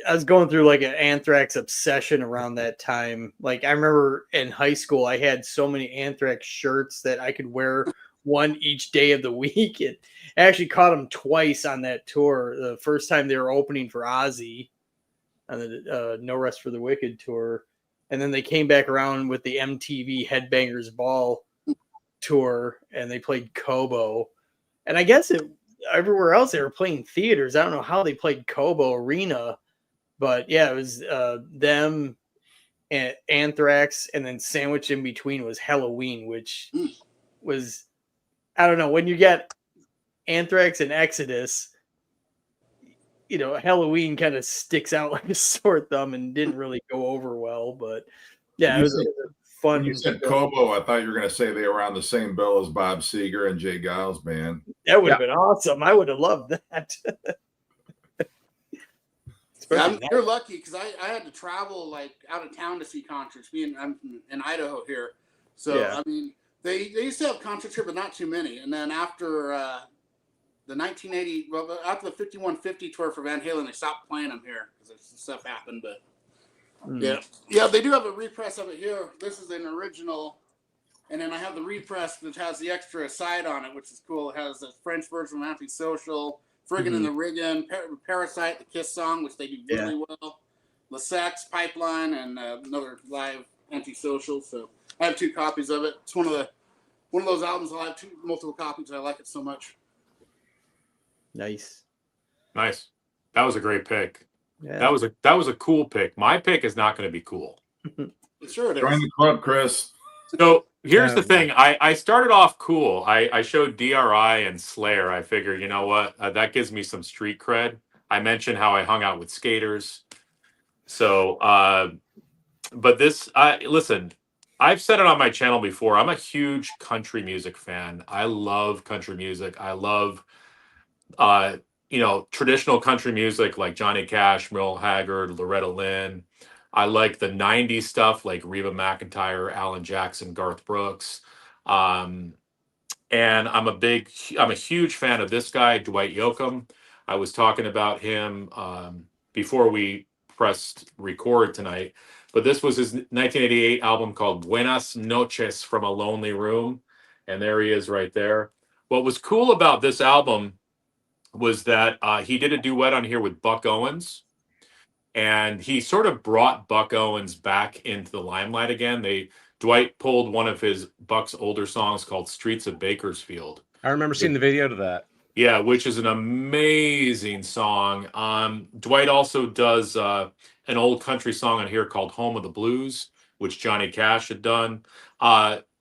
I was going through like an Anthrax obsession around that time. Like I remember in high school, I had so many Anthrax shirts that I could wear one each day of the week. I actually caught them twice on that tour. The first time they were opening for Ozzy on the No Rest for the Wicked tour, and then they came back around with the MTV Headbangers Ball tour, and they played Kobo. And I guess everywhere else they were playing theaters. I don't know how they played Kobo Arena. But yeah, it was them and Anthrax, and then sandwiched in between was Halloween, which was, I don't know, when you get Anthrax and Exodus, Halloween kind of sticks out like a sore thumb and didn't really go over well. But yeah, it was a fun. When you said Kobo, I thought you were going to say they were on the same bill as Bob Seger and Jay Giles band. That would have been awesome. I would have loved that. You're lucky because I had to travel like out of town to see concerts. I'm in Idaho here, so I mean they used to have concerts here, but not too many. And then after the 1980, after the 5150 tour for Van Halen, they stopped playing them here because stuff happened. But yeah, they do have a repress of it here. This is an original, and then I have the repress which has the extra side on it, which is cool. It has the French version of Antisocial. Friggin' and the Riggin', Parasite, the Kiss song, which they do really well. The Sex, Pipeline, and another live Antisocial. So I have 2 copies of it. It's one of those albums I'll have multiple copies. I like it so much. Nice. That was a great pick. Yeah. That was a cool pick. My pick is not going to be cool. Sure it is. Join the club, Chris. So here's the thing. I started off cool. I showed DRI and Slayer. I figured, you know what? That gives me some street cred. I mentioned how I hung out with skaters. So, but listen, I've said it on my channel before. I'm a huge country music fan. I love country music. I love, traditional country music like Johnny Cash, Merle Haggard, Loretta Lynn. I like the 90s stuff like Reba McEntire, Alan Jackson, Garth Brooks. And I'm a huge fan of this guy, Dwight Yoakam. I was talking about him before we pressed record tonight. But this was his 1988 album called Buenas Noches from a Lonely Room. And there he is right there. What was cool about this album was that he did a duet on here with Buck Owens. And he sort of brought Buck Owens back into the limelight again. Dwight pulled one of Buck's older songs called Streets of Bakersfield. I remember seeing the video to that. Yeah, which is an amazing song. Dwight also does an old country song on here called Home of the Blues, which Johnny Cash had done.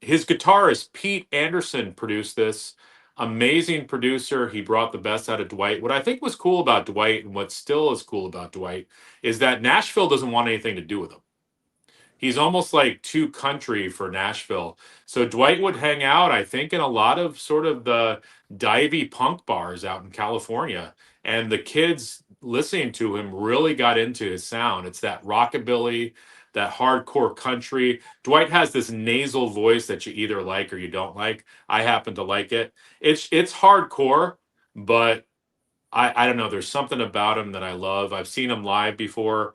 His guitarist, Pete Anderson, produced this. Amazing producer. He brought the best out of Dwight. What I think was cool about Dwight, and what still is cool about Dwight, is that Nashville doesn't want anything to do with him. He's almost like too country for Nashville. So Dwight would hang out, I think, in a lot of sort of the divey punk bars out in California. And the kids listening to him really got into his sound. It's that rockabilly, that hardcore country. Dwight has this nasal voice that you either like or you don't like. I happen to like it. It's hardcore, but I don't know. There's something about him that I love. I've seen him live before.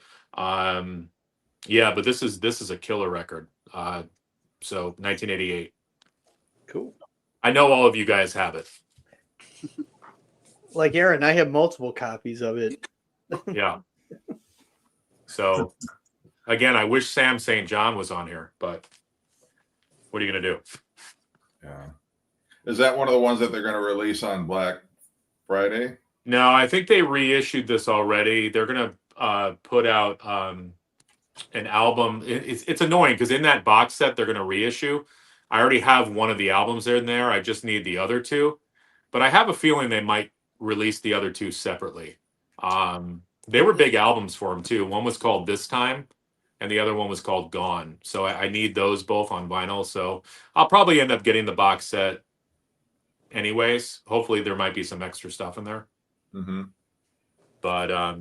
Yeah, but this is a killer record. So 1988. Cool. I know all of you guys have it. Like Aaron, I have multiple copies of it. Yeah. So again, I wish Sam St. John was on here, but what are you gonna do? Yeah. Is that one of the ones that they're going to release on Black Friday? No, I think they reissued this already. They're gonna put out an album. It's annoying because in that box set they're gonna reissue. I already have one of the albums in there. I just need the other two. But I have a feeling they might release the other two separately. They were big albums for him too. One was called This Time, and the other one was called Gone. So I need those both on vinyl. So I'll probably end up getting the box set anyways. Hopefully there might be some extra stuff in there. Mm-hmm. But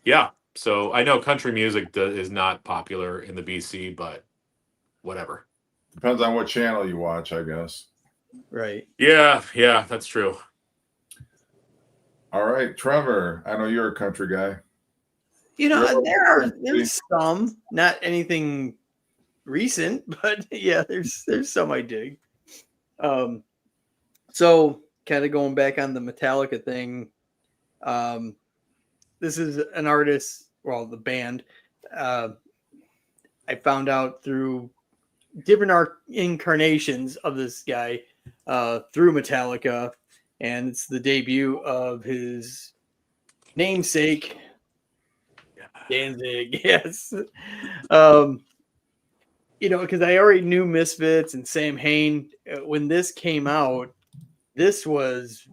yeah. So I know country music is not popular in the BC, but whatever. Depends on what channel you watch, I guess. Right. Yeah, that's true. All right, Trevor, I know you're a country guy. You know, there's some, not anything recent, but yeah, there's some I dig. So kind of going back on the Metallica thing, this is an artist, well, the band, I found out through different incarnations of this guy through Metallica, and it's the debut of his namesake, Danzig. Yes. You know, because I already knew Misfits and Sam Hain. When this came out, this was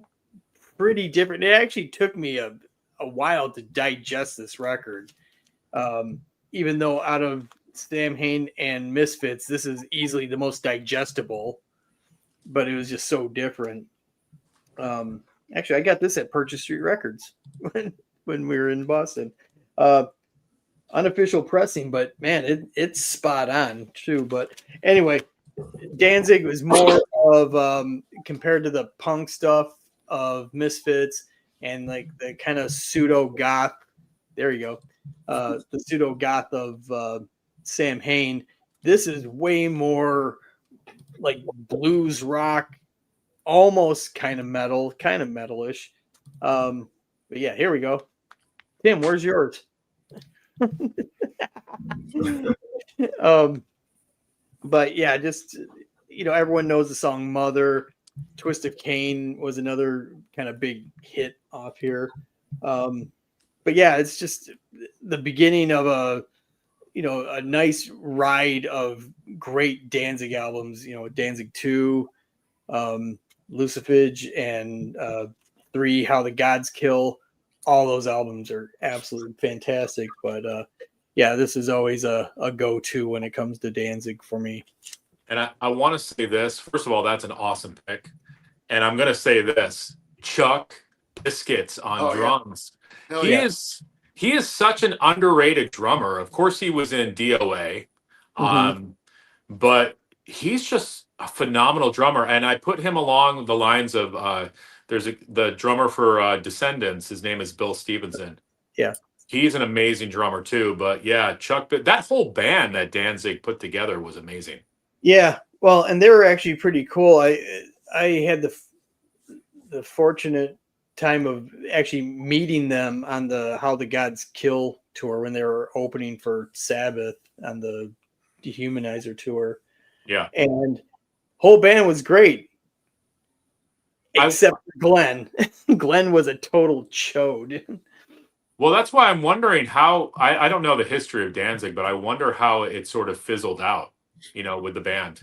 pretty different. It actually took me a while to digest this record. Even though out of Sam Hain and Misfits, this is easily the most digestible, but it was just so different. Actually, I got this at Purchase Street Records when we were in Boston. Unofficial pressing, but man, it's spot on too. But anyway, Danzig was more of compared to the punk stuff of Misfits and like the kind of pseudo goth. There you go. The pseudo goth of Sam Hain. This is way more like blues rock, almost kind of metalish. But yeah, here we go. Tim, where's yours? But yeah, just, you know, everyone knows the song Mother. Twist of Cain was another kind of big hit off here. But yeah, it's just the beginning of a nice ride of great Danzig albums, you know, Danzig 2, Lucifage, and 3, How the Gods Kill. All those albums are absolutely fantastic. But yeah, this is always a go-to when it comes to Danzig for me. And I want to say this. First of all, that's an awesome pick. And I'm going to say this. Chuck Biscuits on drums. Yeah. He is such an underrated drummer. Of course, he was in DOA. But he's just a phenomenal drummer. And I put him along the lines of the drummer for Descendants. His name is Bill Stevenson. Yeah. He's an amazing drummer too. But yeah, Chuck, that whole band that Danzig put together was amazing. Yeah, well, and they were actually pretty cool. I had the fortunate time of actually meeting them on the How the Gods Kill tour when they were opening for Sabbath on the Dehumanizer tour. Yeah. And whole band was great. Except for Glenn. Glenn was a total chode. Well, that's why I'm wondering how I don't know the history of Danzig, but I wonder how it sort of fizzled out, with the band.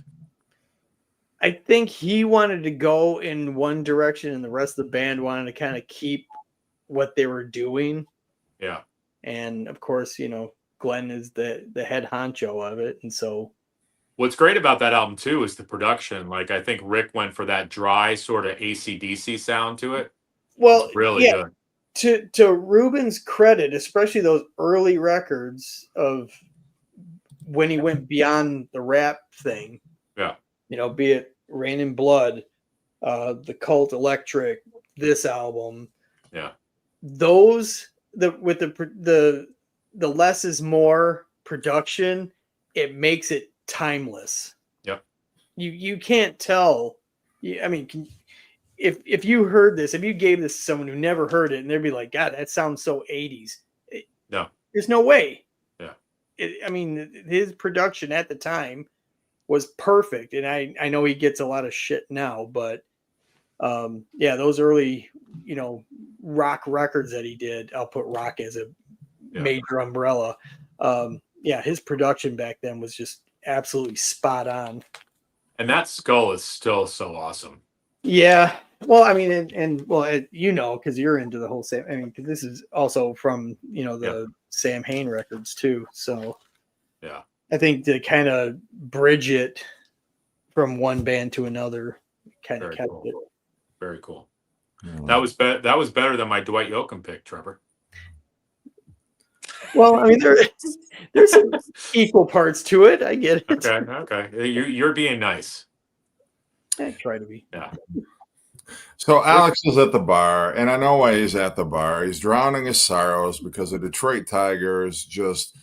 I think he wanted to go in one direction and the rest of the band wanted to kind of keep what they were doing. Yeah. And of course, Glenn is the head honcho of it. And so what's great about that album too is the production. Like I think Rick went for that dry sort of AC/DC sound to it. Well, it's really good. To Ruben's credit, especially those early records of when he went beyond the rap thing. Yeah. Be it Rain and Blood, the Cult Electric, this album. Yeah. Those with the less is more production, it makes it timeless. Yep. You can't tell. I mean, if you heard this, if you gave this to someone who never heard it, and they'd be like, God, that sounds so 80s. No. There's no way. Yeah. I mean, his production at the time was perfect. And I know he gets a lot of shit now, but those early, rock records that he did, I'll put rock as a major umbrella. His production back then was just absolutely spot on. And that skull is still so awesome. Yeah. Well, I mean, because you're into the whole Sam. I mean, because this is also from the Sam Hain records too. So yeah, I think to kind of bridge it from one band to another, kind of kept it. Very cool. That was better than my Dwight Yoakam pick, Trevor. Well, I mean, there's some equal parts to it. I get it. Okay. You're being nice. I try to be. Yeah. So Alex is at the bar, and I know why he's at the bar. He's drowning his sorrows because the Detroit Tigers just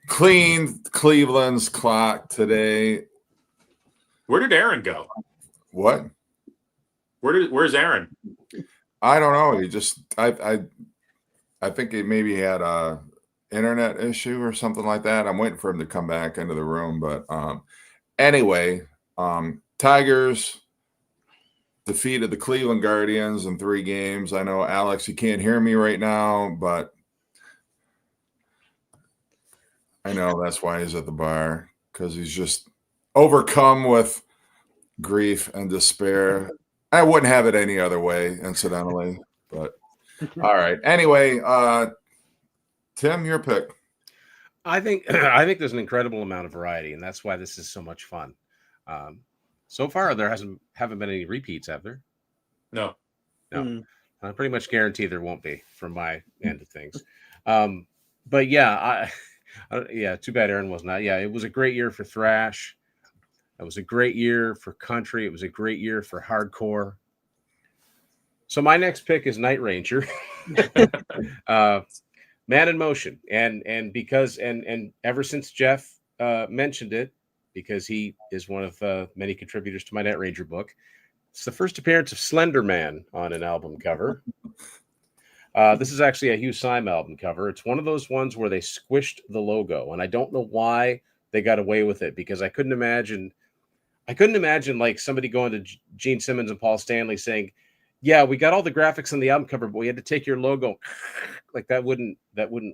cleaned Cleveland's clock today. Where did Aaron go? What? Where's Aaron? I don't know. He just I think he maybe had a internet issue or something like that. I'm waiting for him to come back into the room, but anyway, Tigers defeated the Cleveland Guardians in 3 games. I know, Alex, you can't hear me right now, but I know that's why he's at the bar, because he's just overcome with grief and despair. I wouldn't have it any other way, incidentally, but all right. Anyway, Tim, your pick. I think there's an incredible amount of variety, and that's why this is so much fun. So far, there haven't been any repeats, have there? No. I pretty much guarantee there won't be from my end of things. But yeah, too bad Aaron was not. Yeah, it was a great year for thrash. It was a great year for country. It was a great year for hardcore. So my next pick is Night Ranger, Man in Motion, and because ever since Jeff mentioned it, because he is one of many contributors to my Night Ranger book, it's the first appearance of Slender Man on an album cover. This is actually a Hugh Syme album cover. It's one of those ones where they squished the logo, and I don't know why they got away with it, because I couldn't imagine like somebody going to Gene Simmons and Paul Stanley saying, yeah, we got all the graphics on the album cover, but we had to take your logo. Like that wouldn't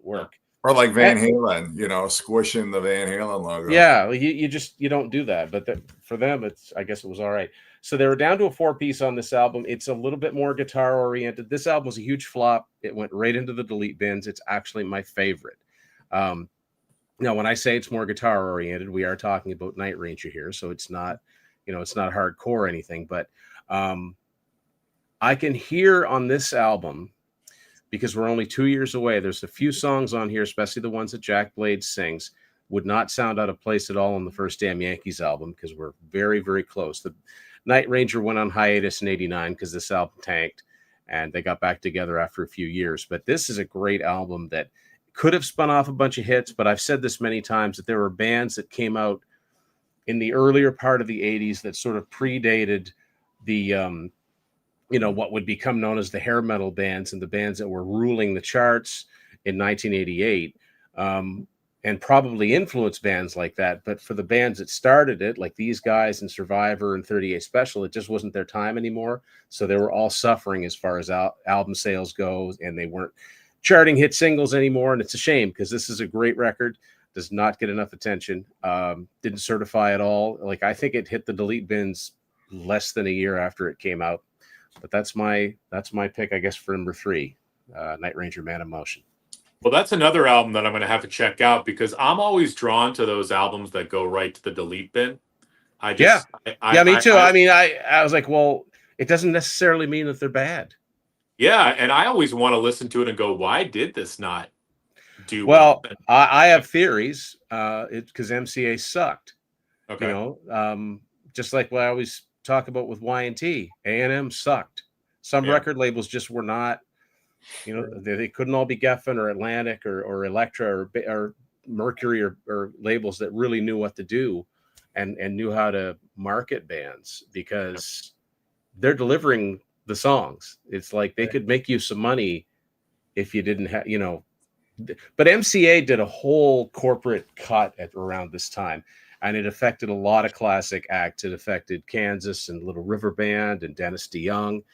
work. Or like Van Halen, squishing the Van Halen logo. Yeah, you don't do that. But for them, I guess it was all right. So they were down to a 4-piece on this album. It's a little bit more guitar oriented. This album was a huge flop. It went right into the delete bins. It's actually my favorite. Now, when I say it's more guitar oriented, we are talking about Night Ranger here, so it's not, it's not hardcore or anything. But I can hear on this album, because we're only 2 years away, there's a few songs on here, especially the ones that Jack Blades sings, would not sound out of place at all on the first Damn Yankees album, because we're very, very close. The Night Ranger went on hiatus in '89 because this album tanked. and they got back together after a few years. But this is a great album that could have spun off a bunch of hits, but I've said this many times that there were bands that came out in the earlier part of the 80s that sort of predated the what would become known as the hair metal bands and the bands that were ruling the charts in 1988, and probably influenced bands like that. But for the bands that started it, like these guys and Survivor and 38 Special, it just wasn't their time anymore. So they were all suffering as far as album sales goes, and they weren't charting hit singles anymore. And it's a shame because this is a great record. Does not get enough attention. Didn't certify at all. Like, I think it hit the delete bins less than a year after it came out. But that's my pick, I guess, for number 3, Night Ranger Man of Motion. Well, that's another album that I'm going to have to check out because I'm always drawn to those albums that go right to the delete bin. Me too. I was like, well, it doesn't necessarily mean that they're bad. Yeah, and I always want to listen to it and go, why did this not do well? I have theories. Because MCA sucked. Okay. You know, just like what I always talk about with Y&T, A&M sucked. Some record labels just were not. You know, they couldn't all be Geffen or Atlantic or Elektra or Mercury or labels that really knew what to do and knew how to market bands because they're delivering the songs. It's like they could make you some money if you didn't have, you know. But MCA did a whole corporate cut at around this time, and it affected a lot of classic acts. It affected Kansas and Little River Band and Dennis DeYoung,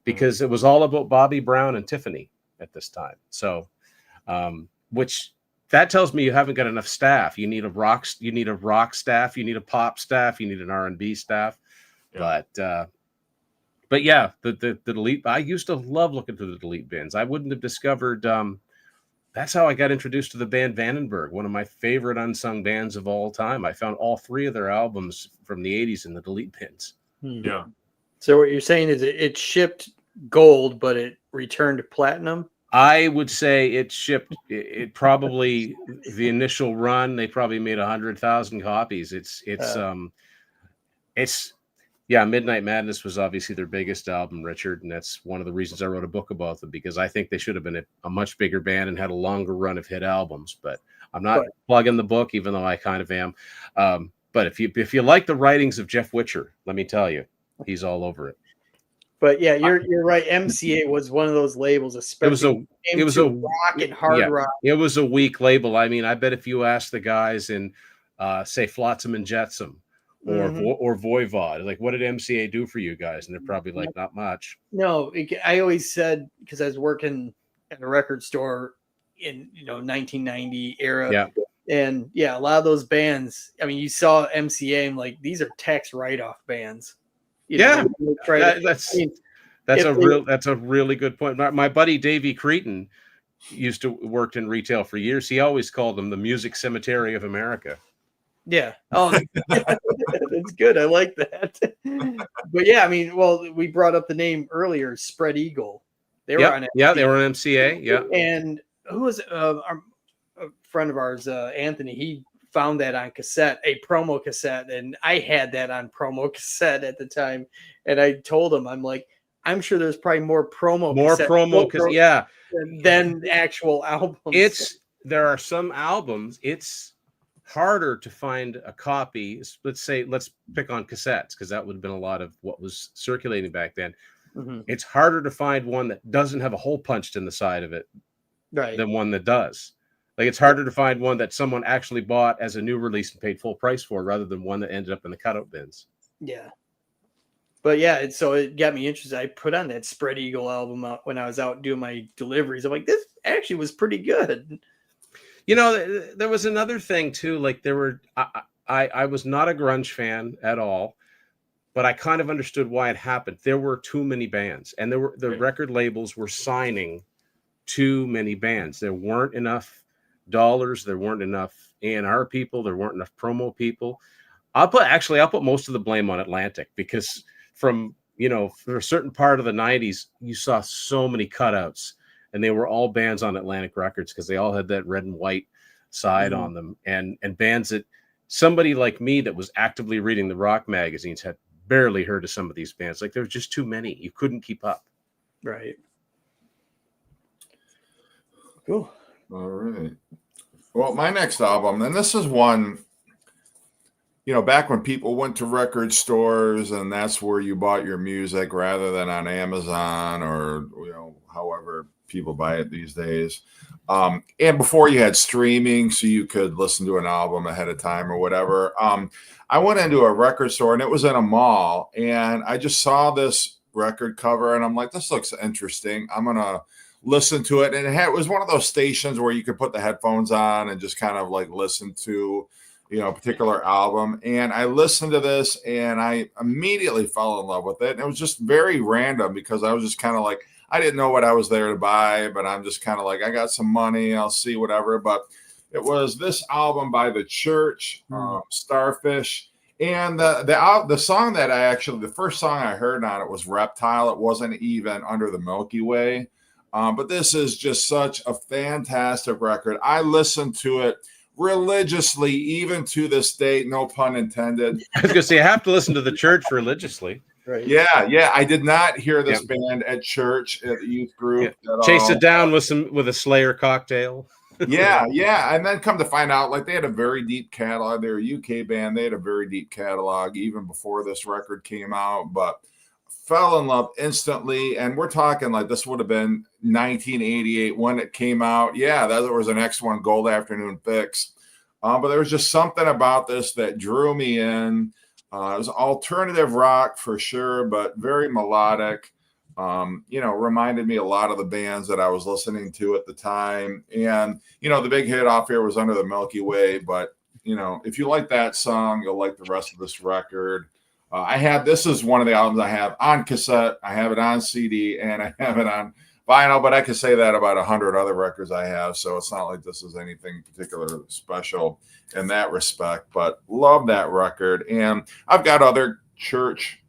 because it was all about Bobby Brown and Tiffany at this time. So, which that tells me you haven't got enough staff. You need a rock staff, you need a pop staff, you need an R&B staff. Yeah. But yeah, the delete. I used to love looking through the delete bins. I wouldn't have discovered. That's how I got introduced to the band Vandenberg, one of my favorite unsung bands of all time. I found all 3 of their albums from the 80s in the delete bins. Yeah. So what you're saying is it shipped gold, but it returned platinum? I would say it shipped. It probably the initial run. They probably made 100,000 copies. Midnight Madness was obviously their biggest album, Richard, and that's one of the reasons I wrote a book about them, because I think they should have been a much bigger band and had a longer run of hit albums. But I'm not plugging the book, even though I kind of am. But if you like the writings of Jeff Witcher, let me tell you, he's all over it. But yeah, you're right. MCA was one of those labels, especially it was a rock and hard rock. It was a weak label. I mean, I bet if you ask the guys in say Flotsam and Jetsam or Voivod, like, what did MCA do for you guys? And they're probably like, not much. No, I always said, because I was working at a record store in 1990 era. Yeah. And yeah, a lot of those bands, I mean, you saw MCA and like, these are tax write-off bands. That's a really good point. My buddy Davey Cretin used to work in retail for years. He always called them the music cemetery of America. Yeah. Oh, that's good. I like that. But yeah, I mean, well, we brought up the name earlier, Spread Eagle. They were on MCA. Yeah, they were on MCA. Yeah. And who was a friend of ours, Anthony? He found that on cassette, a promo cassette, and I had that on promo cassette at the time. And I told him, I'm like, I'm sure there's probably more promo than actual albums. There are some albums. It's harder to find a copy. Let's pick on cassettes, because that would have been a lot of what was circulating back then. Mm-hmm. It's harder to find one that doesn't have a hole punched in the side of it, right, than one that does. Like, it's harder to find one that someone actually bought as a new release and paid full price for, rather than one that ended up in the cutout bins. Yeah. But yeah, so it got me interested. I put on that Spread Eagle album when I was out doing my deliveries. I'm like, this actually was pretty good. There was another thing too. Like, I was not a grunge fan at all, but I kind of understood why it happened. There were too many bands, and the record labels were signing too many bands. There weren't enough dollars. There weren't enough A&R people. There weren't enough promo people. I'll put most of the blame on Atlantic, because for a certain part of the 90s, you saw so many cutouts, and they were all bands on Atlantic Records because they all had that red and white side on them. And bands that somebody like me that was actively reading the rock magazines had barely heard of some of these bands. Like, there were just too many. You couldn't keep up. Right. Cool. All right. Well, my next album, and this is one, back when people went to record stores and that's where you bought your music rather than on Amazon or, however people buy it these days. And before you had streaming, so you could listen to an album ahead of time or whatever. I went into a record store and it was in a mall and I just saw this record cover and I'm like, this looks interesting. I'm going to listen to it. And it was one of those stations where you could put the headphones on and just kind of like listen to, a particular album. And I listened to this and I immediately fell in love with it. And it was just very random because I was just kind of like, I didn't know what I was there to buy, but I'm just kind of like, I got some money, I'll see whatever. But it was this album by The Church, Starfish. And the song that the first song I heard on it was Reptile. It wasn't even Under the Milky Way. But this is just such a fantastic record. I listened to it religiously, even to this day, no pun intended. I was going to say, I have to listen to The Church religiously. Right. Yeah. I did not hear this band at church, at the youth group. Chase it down with a Slayer cocktail. Yeah. And then come to find out, like, they had a very deep catalog. They're a UK band. They had a very deep catalog even before this record came out, but fell in love instantly. And we're talking like this would have been 1988 when it came out. Yeah, that was the next one, Gold Afternoon Fix. But there was just something about this that drew me in. It was alternative rock for sure, but very melodic. Reminded me a lot of the bands that I was listening to at the time. And, the big hit off here was Under the Milky Way. But, if you like that song, you'll like the rest of this record. This is one of the albums I have on cassette. I have it on CD and I have it on vinyl, but I could say that about 100 other records I have. So it's not like this is anything particular special in that respect, but love that record. And I've got other Church,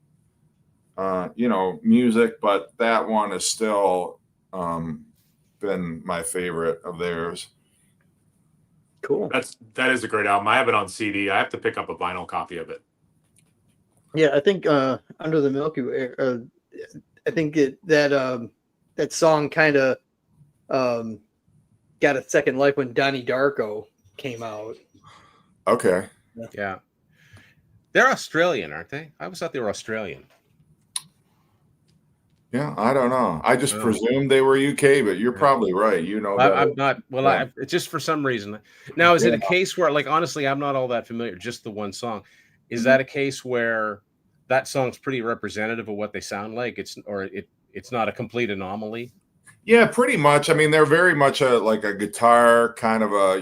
music, but that one is still been my favorite of theirs. Cool. That is a great album. I have it on CD. I have to pick up a vinyl copy of it. Yeah, I think Under the Milky Way. I think that song kind of got a second life when Donnie Darko came out. Okay. Yeah, they're Australian, aren't they? I always thought they were Australian. Yeah, I don't know. I just presumed they were UK, but you're probably right. I'm not. Well, it's just for some reason. Now, is it a case where, like, honestly, I'm not all that familiar? Just the one song. Is that a case where that song's pretty representative of what they sound like? It's not a complete anomaly. Yeah, pretty much. I mean, they're very much like a guitar kind of a,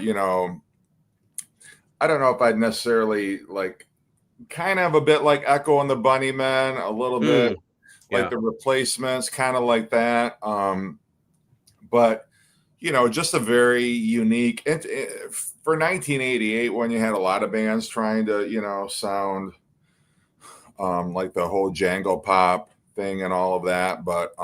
I don't know if I'd necessarily like kind of a bit like Echo and the Bunnymen, a little bit like the Replacements, kind of like that. But, just a very unique, for 1988 when you had a lot of bands trying to, sound like the whole Jangle Pop thing and all of that. But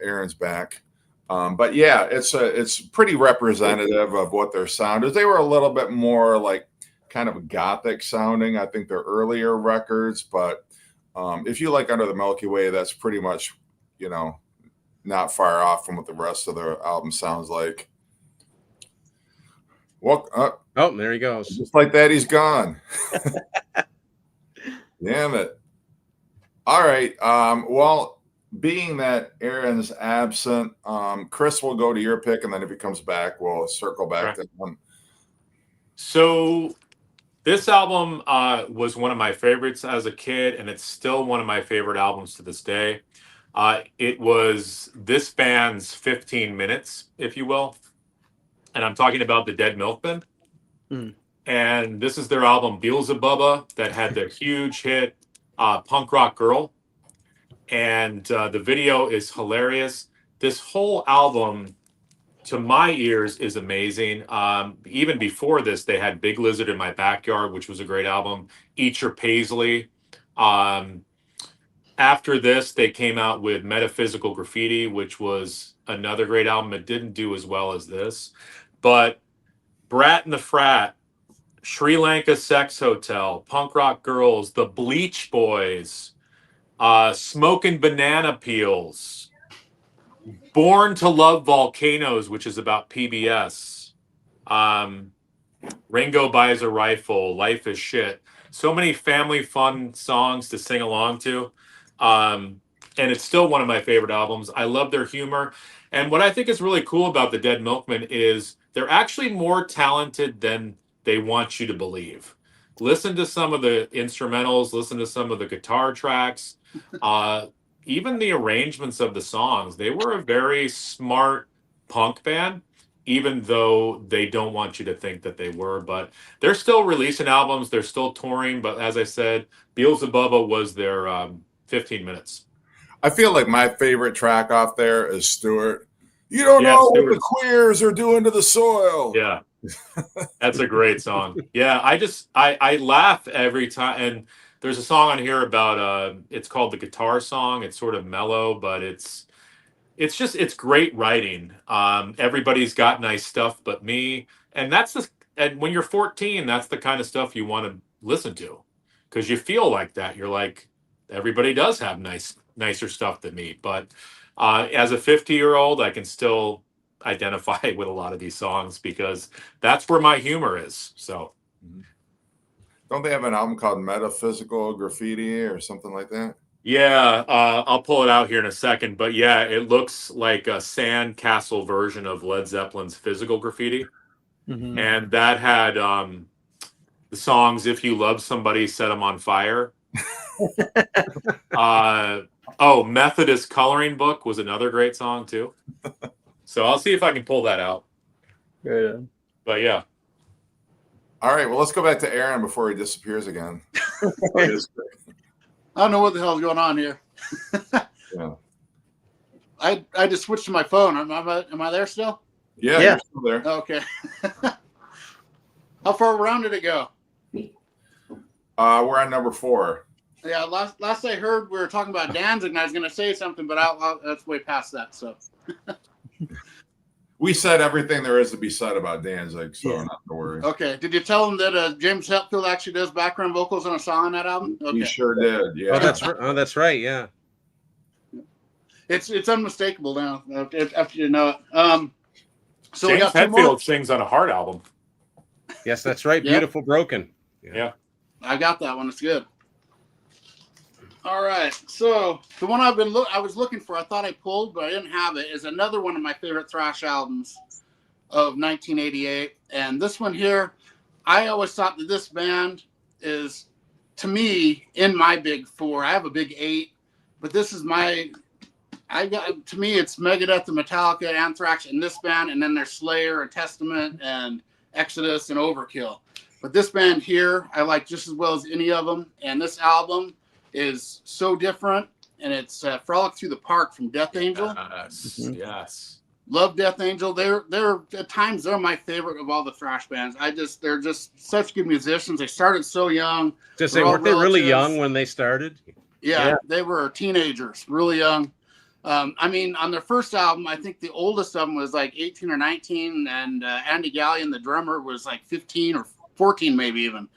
Aaron's back. But yeah, it's pretty representative of what their sound is. They were a little bit more like kind of gothic sounding, I think, their earlier records. But if you like Under the Milky Way, that's pretty much, not far off from what the rest of their album sounds like. Well, there he goes. Just like that, he's gone. Damn it. All right. Well, being that Aaron's absent, Chris will go to your pick, and then if he comes back, we'll circle back to him. So this album was one of my favorites as a kid, and it's still one of my favorite albums to this day. It was this band's 15 minutes, if you will. And I'm talking about the Dead Milkmen. And this is their album Beelzebubba that had the huge hit Punk Rock Girl. And the video is hilarious. This whole album, to my ears, is amazing. Even before this, they had Big Lizard in My Backyard, which was a great album. Eat Your Paisley. After this, they came out with Metaphysical Graffiti, which was another great album. It didn't do as well as this. But Brat and the Frat, Sri Lanka Sex Hotel, Punk Rock Girls, The Bleach Boys, Smoking Banana Peels, Born to Love Volcanoes, which is about PBS. Ringo Buys a Rifle, Life is Shit. So many family fun songs to sing along to. And it's still one of my favorite albums. I love their humor. And what I think is really cool about the Dead Milkmen is they're actually more talented than they want you to believe. Listen to some of the instrumentals, listen to some of the guitar tracks, even the arrangements of the songs. They were a very smart punk band, even though they don't want you to think that they were. But they're still releasing albums, they're still touring. But as I said, Beelzebubba was their 15 minutes. I feel like my favorite track off there is Stewart. You don't Yeah, know what Stewart. the queers are doing to the soil. Yeah. That's a great song. Yeah, I laugh every time. And there's a song on here about it's called The Guitar Song. It's sort of mellow, but it's great writing. Everybody's got nice stuff but me. And and when you're 14, that's the kind of stuff you want to listen to, because you feel like that. You're like, everybody does have nicer stuff than me. But as a 50-year-old, I can still identify with a lot of these songs because that's where my humor is. So Don't they have an album called Metaphysical Graffiti or something like that? yeah, I'll pull it out here in a second. But yeah, it looks like a sandcastle version of Led Zeppelin's Physical Graffiti. Mhm. And that had the songs "If You Love Somebody, Set Them on Fire." Methodist Coloring Book was another great song too. So I'll see if I can pull that out. Right. But yeah, All right, well, let's go back to Aaron before he disappears again. I don't know what the hell's going on here. Yeah, I just switched to my phone. Am I there still? yeah. Yeah. You're still there. Okay. How far around did it go? We're on number 4. Yeah, last I heard, we were talking about Danzig, and I was going to say something, but that's way past that. So We said everything there is to be said about Danzig, so Yeah. not to worry. okay, did you tell him that James Hetfield actually does background vocals on a song on that album? Okay, He sure did. Yeah. That's right. Yeah. it's unmistakable now after you know it. So we James got two more. Hetfield sings on a Heart album. Yes, that's right. Yep. Beautiful Broken. Yeah. I got that one. It's good. All right. So the one I was looking for, I thought I pulled, but I didn't have it, is another one of my favorite thrash albums of 1988. And this one here, I always thought that this band is, to me, in my big 4. I have a big 8, but this is to me, it's Megadeth and Metallica, Anthrax, and this band, and then there's Slayer and Testament and Exodus and Overkill. But this band here, I like just as well as any of them. And this album is so different. And it's Frolic Through the Park from Death Angel. Yes. Mhm. Yes. Love Death Angel. They're at times they're my favorite of all the thrash bands. They're just such good musicians. They started so young. Just say, They're all weren't they really relatives. young when they started? Yeah, they were teenagers, really young. I mean, on their first album, I think the oldest of them was like 18 or 19, and Andy Gallion, the drummer, was like 15 or 14, maybe even.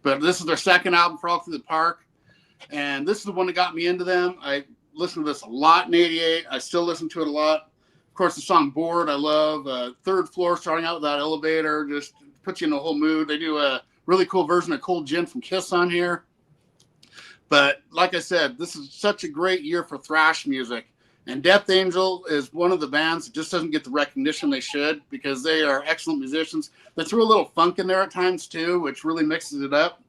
But this is their second album, Frolic Through the Park, and this is the one that got me into them. I listened to this a lot in '88. I still listen to it a lot. Of course, the song "Bored" I love. Third Floor, starting out with that elevator, just puts you in the whole mood. They do a really cool version of Cold Gin from Kiss on here. But like I said, this is such a great year for thrash music. And Death Angel is one of the bands that just doesn't get the recognition they should, because they are excellent musicians. They threw a little funk in there at times too, which really mixes it up.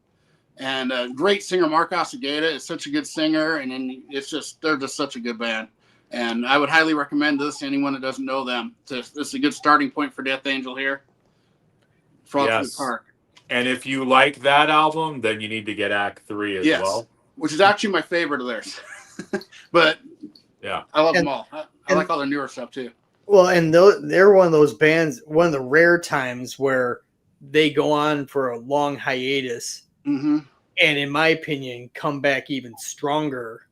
And great singer Mark Osagata is such a good singer, and then they're just such a good band. And I would highly recommend this to anyone that doesn't know them. This is a good starting point for Death Angel here. Frolic Through the Park. And if you like that album, then you need to get Act 3 as well. Which is actually my favorite of theirs. But yeah, I love them all. I like all their newer stuff too. Well, and they're one of those bands, one of the rare times where they go on for a long hiatus, Mm-hmm. and in my opinion, come back even stronger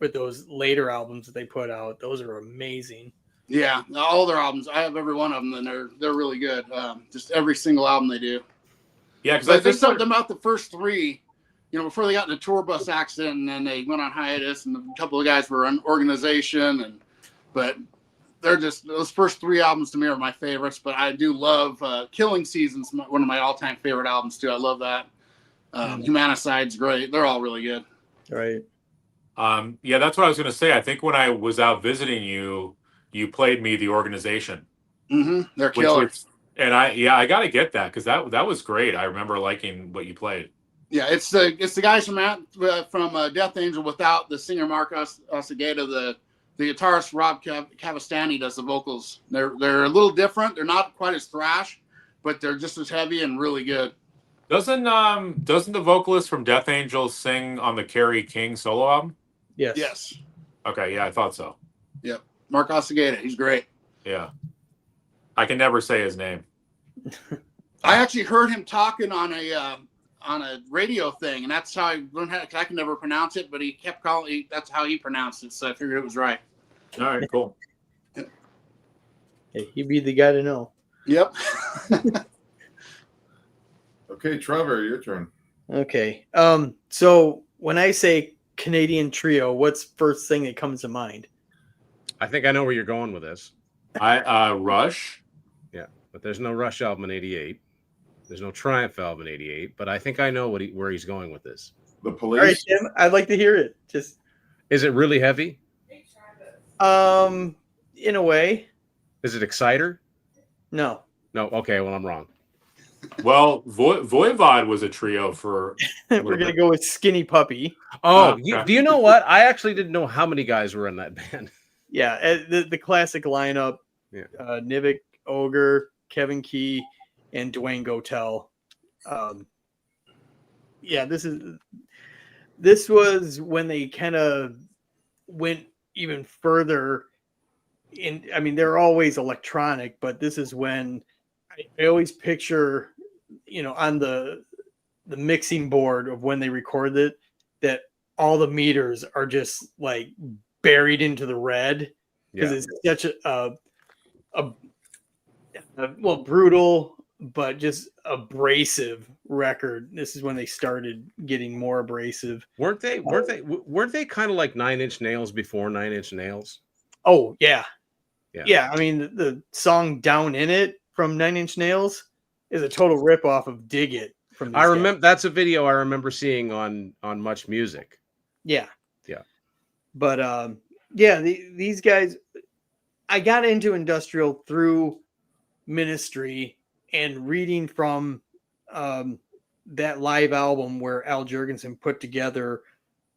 with those later albums that they put out. Those are amazing. Yeah, all their albums. I have every one of them, and they're really good. Just every single album they do. yeah. Because But there's something about the first 3. Before they got in a tour bus accident, and then they went on hiatus, and a couple of guys were on organization, but they're just those first 3 albums to me are my favorites. But I do love Killing Season's one of my all-time favorite albums too. I love that. Humanicide's great. They're all really good. Right. Yeah, that's what I was going to say. I think when I was out visiting you, you played me The Organization. They're killer. And I got to get that because that was great. I remember liking what you played. Yeah, it's the guys from Death Angel without the singer Mark Osagata. The guitarist Rob Cavastani does the vocals. They're a little different. They're not quite as thrash, but they're just as heavy and really good. Doesn't the vocalist from Death Angel sing on the Kerry King solo album? Yes. Yes. Okay, yeah, I thought so. Yep. Mark Osagata, he's great. Yeah. I can never say his name. I actually heard him talking on a radio thing, and that's how I learned how. I can never pronounce it, but he kept calling. That's how he pronounced it, so I figured it was right. All right, cool. Hey, he'd be the guy to know. Yep. Okay, Trevor, your turn. Okay. So when I say Canadian trio, what's first thing that comes to mind? I think I know where you're going with this. Rush. Yeah, but there's no Rush album in '88. There's no Triumph album in '88. But I think I know where he's going with this. The All right, Police. Tim, I'd like to hear it. Just Is it really heavy? in a way, Is it Exciter? no. No. Okay. Well, I'm wrong. Well, Voivod was a trio for. We're gonna go with Skinny Puppy. Oh, Okay. do you know what? I actually didn't know how many guys were in that band. Yeah, the classic lineup. Yeah. Nivik, Ogre, Kevin Key, and Dwayne Gotel. Yeah, this was when they kind of went even further in. I mean, they're always electronic, but this is when I always picture, on the mixing board of when they record it, that all the meters are just like buried into the red because it's such a brutal but just abrasive record. This is when they started getting more abrasive. Weren't they kind of like 9 Inch Nails before 9 Inch Nails? Oh yeah. Yeah. I mean, the song "Down in It" from 9 Inch Nails is a total rip off of "Dig It" from. I remember that's a video I remember seeing on Much Music. Yeah. But these guys, I got into industrial through Ministry and reading from that live album where Al Jurgensen put together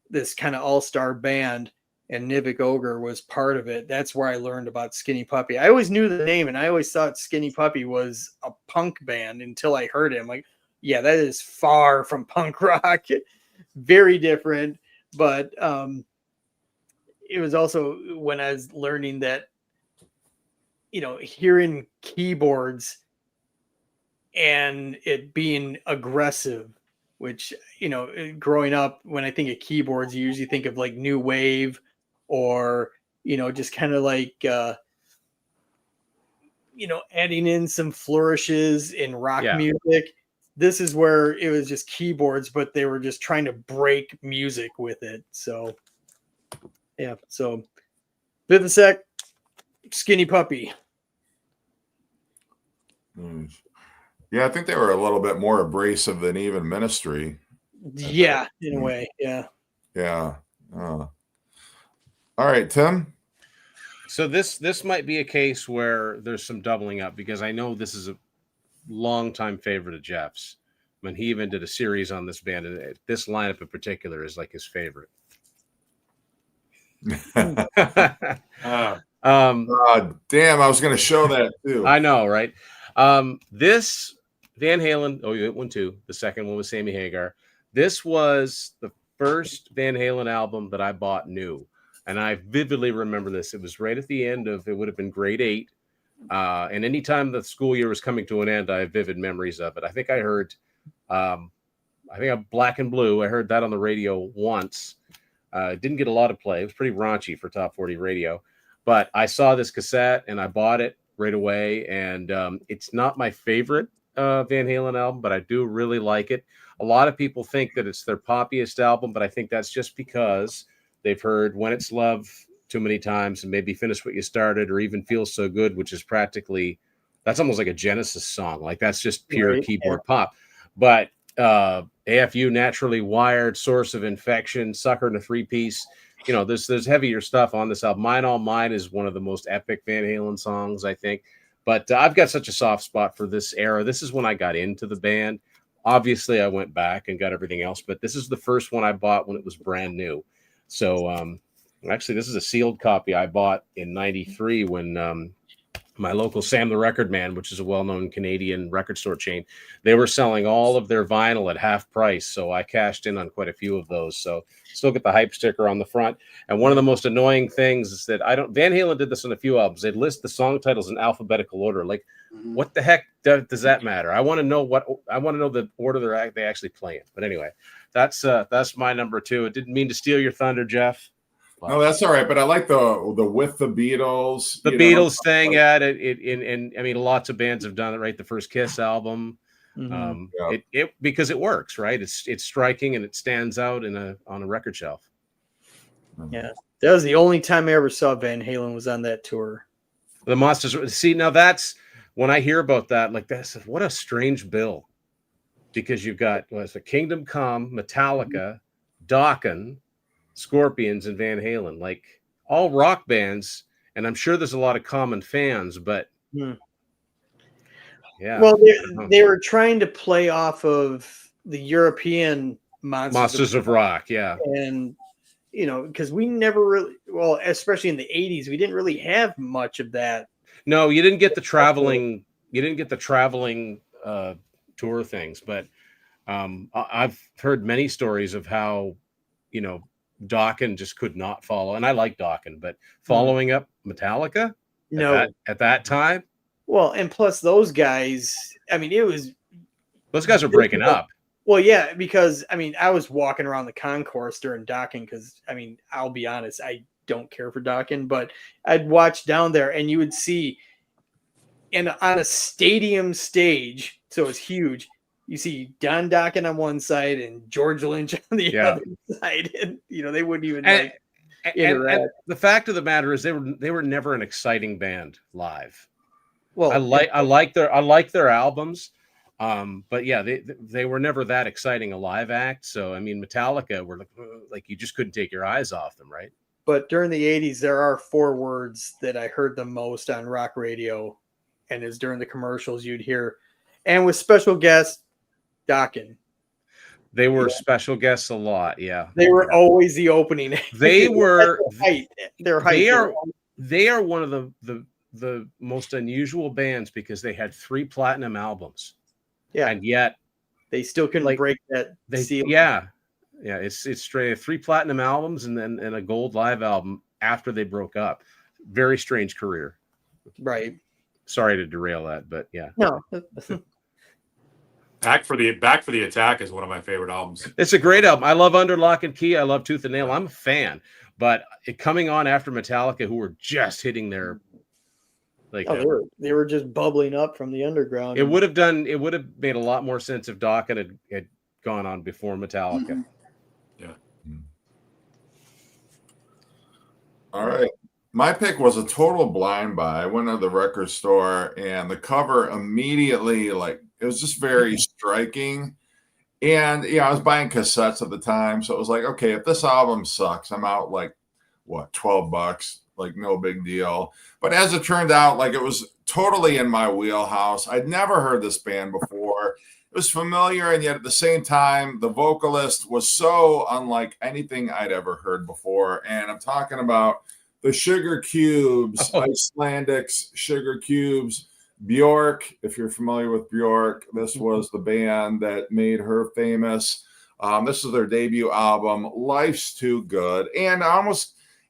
this kind of all-star band and Nivik Ogre was part of it. That's where I learned about Skinny Puppy. I always knew the name and I always thought Skinny Puppy was a punk band until I heard him. Like, yeah, that is far from punk rock. Very different. But it was also when I was learning that, hearing keyboards and it being aggressive, which, growing up, when I think of keyboards, you usually think of like new wave or, just kind of like, adding in some flourishes in rock music. This is where it was just keyboards, but they were just trying to break music with it. So, yeah. So, Vivisect, Skinny Puppy. Yeah, I think they were a little bit more abrasive than even Ministry. Yeah, in a way. Yeah. Yeah. All right, Tim. So this might be a case where there's some doubling up because I know this is a longtime favorite of Jeff's. I mean, he even did a series on this band, and this lineup in particular is like his favorite. Damn, I was going to show that too. I know, right? This Van Halen. Oh, you hit one too. The second one was Sammy Hagar. This was the first Van Halen album that I bought new, and I vividly remember this. It was right at the end of, it would have been grade 8. And anytime the school year was coming to an end, I have vivid memories of it. I think I heard, Black and Blue. I heard that on the radio once. Didn't get a lot of play. It was pretty raunchy for top 40 radio, but I saw this cassette and I bought it right away. And it's not my favorite Van Halen album, but I do really like it. A lot of people think that it's their poppiest album, but I think that's just because they've heard When It's Love too many times and maybe Finish What You Started or even Feels So Good, which is practically, that's almost like a Genesis song. Like that's just pure keyboard pop. But AFU, Naturally Wired, Source of Infection, Sucker and a Three-Piece, you know, there's heavier stuff on this album. Mine All Mine is one of the most epic Van Halen songs, I think. But I've got such a soft spot for this era. This is when I got into the band. Obviously, I went back and got everything else, but this is the first one I bought when it was brand new. So actually, this is a sealed copy I bought in '93 when my local Sam the Record Man, which is a well-known Canadian record store chain, they were selling all of their vinyl at half price. So I cashed in on quite a few of those. So still get the hype sticker on the front. And one of the most annoying things is that Van Halen did this on a few albums. They'd list the song titles in alphabetical order. Like, what the heck does that matter? I want to know the order they actually play in. But anyway, that's my number 2. It didn't mean to steal your thunder, Jeff. No, that's all right. But I like the With the Beatles. The Beatles thing at it. And I mean, lots of bands have done it, right? The first Kiss album. It because it works, right? It's striking and it stands out on a record shelf. Yeah. That was the only time I ever saw Van Halen was on that tour. The Monsters. See, now that's when I hear about that, like that's what a strange bill. Because you've got Kingdom Come, Metallica, Dokken, Scorpions, and Van Halen, like all rock bands, and I'm sure there's a lot of common fans, but yeah. Well, they were trying to play off of the European Monsters of Rock, yeah. And you know, because we never really, well, especially in the 80s, we didn't really have much of that. No, you didn't get the traveling tour things, but I've heard many stories of how, you know, Dokken just could not follow, and I like Dokken, but following up Metallica at that time. Well, and plus those guys, I mean, those guys are breaking up. Well, yeah, because I mean, I was walking around the concourse during Dokken because I mean, I'll be honest, I don't care for Dokken, but I'd watch down there and you would see, and on a stadium stage, so it's huge. You see Don Dokken on one side and George Lynch on the other side, and you know they wouldn't even interact. And the fact of the matter is, they were never an exciting band live. Well, I like their albums, but yeah, they were never that exciting a live act. So I mean, Metallica were like you just couldn't take your eyes off them, right? But during the 80s, there are 4 words that I heard the most on rock radio, and is during the commercials you'd hear, and with special guests. Dokken. They were special guests a lot, yeah. They were always the opening. They were height. They are one of the most unusual bands because they had 3 platinum albums. Yeah, and yet they still couldn't break that seal. Yeah, it's straight 3 platinum albums and then a gold live album after they broke up. Very strange career. Right. Sorry to derail that, but yeah. No. Back for the Attack is one of my favorite albums. It's a great album. I love Under Lock and Key. I love Tooth and Nail. I'm a fan, but coming on after Metallica, who were just hitting their they were just bubbling up from the underground. It would have made a lot more sense if Dokken had gone on before Metallica. Mm-hmm. Yeah. All right. My pick was a total blind buy. I went to the record store and the cover immediately, like, it was just very striking. And, I was buying cassettes at the time. So it was like, okay, if this album sucks, I'm out like, what, $12? Like, no big deal. But as it turned out, like, it was totally in my wheelhouse. I'd never heard this band before. It was familiar. And yet at the same time, the vocalist was so unlike anything I'd ever heard before. And I'm talking about the Sugar Cubes, Icelandic Sugar Cubes, Bjork. If you're familiar with Bjork, this was the band that made her famous. This is their debut album, Life's Too Good. And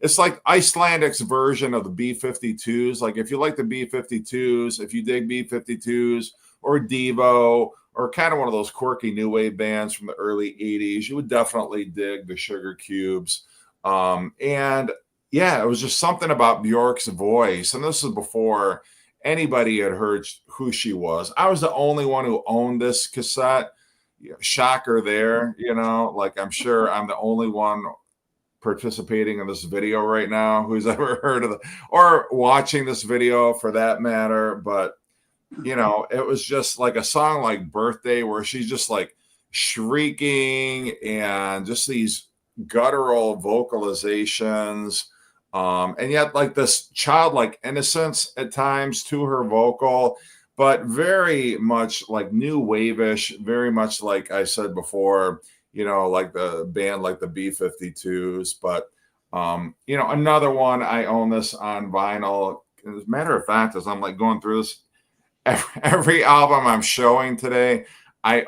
it's like Icelandic's version of the B-52s. Like if you like the B-52s, if you dig B-52s or Devo or kind of one of those quirky new wave bands from the early 80s, you would definitely dig the Sugar Cubes. And yeah, it was just something about Bjork's voice. And this is before anybody had heard who she was. I was the only one who owned this cassette. Shocker there, like I'm sure I'm the only one participating in this video right now who's ever heard of or watching this video for that matter. But, you know, it was just like a song like Birthday where she's just like shrieking and just these guttural vocalizations. And yet like this childlike innocence at times to her vocal, but very much like new wave-ish, very much like I said before, you know, like the band like the B-52s. But, you know, another one, I own this on vinyl. As a matter of fact, as I'm like going through this, every album I'm showing today, I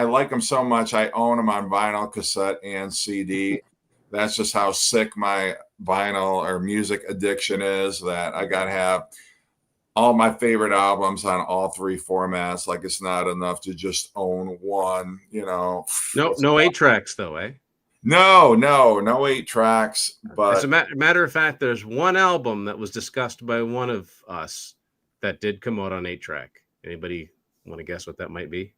like them so much, I own them on vinyl, cassette, and CD. That's just how sick my vinyl or music addiction is, that I got to have all my favorite albums on all three formats. Like it's not enough to just own one, you know. No 8 tracks though, eh? No 8 tracks. But as a matter of fact, there's one album that was discussed by one of us that did come out on 8 track. Anybody want to guess what that might be?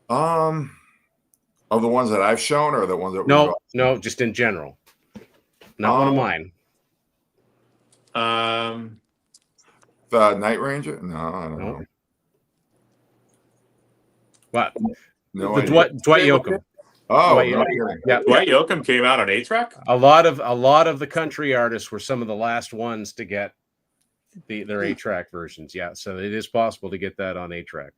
Of the ones that I've shown or the ones that no, just in general. Not one of mine. The Night Ranger? No, I don't know. What? No the idea. Dwight Yoakam. Oh, Dwight no Yoakam. kidding. Yeah. Dwight Yoakam came out on 8-track? A lot of the country artists were some of the last ones to get their 8-track versions. Yeah, so it is possible to get that on 8-track.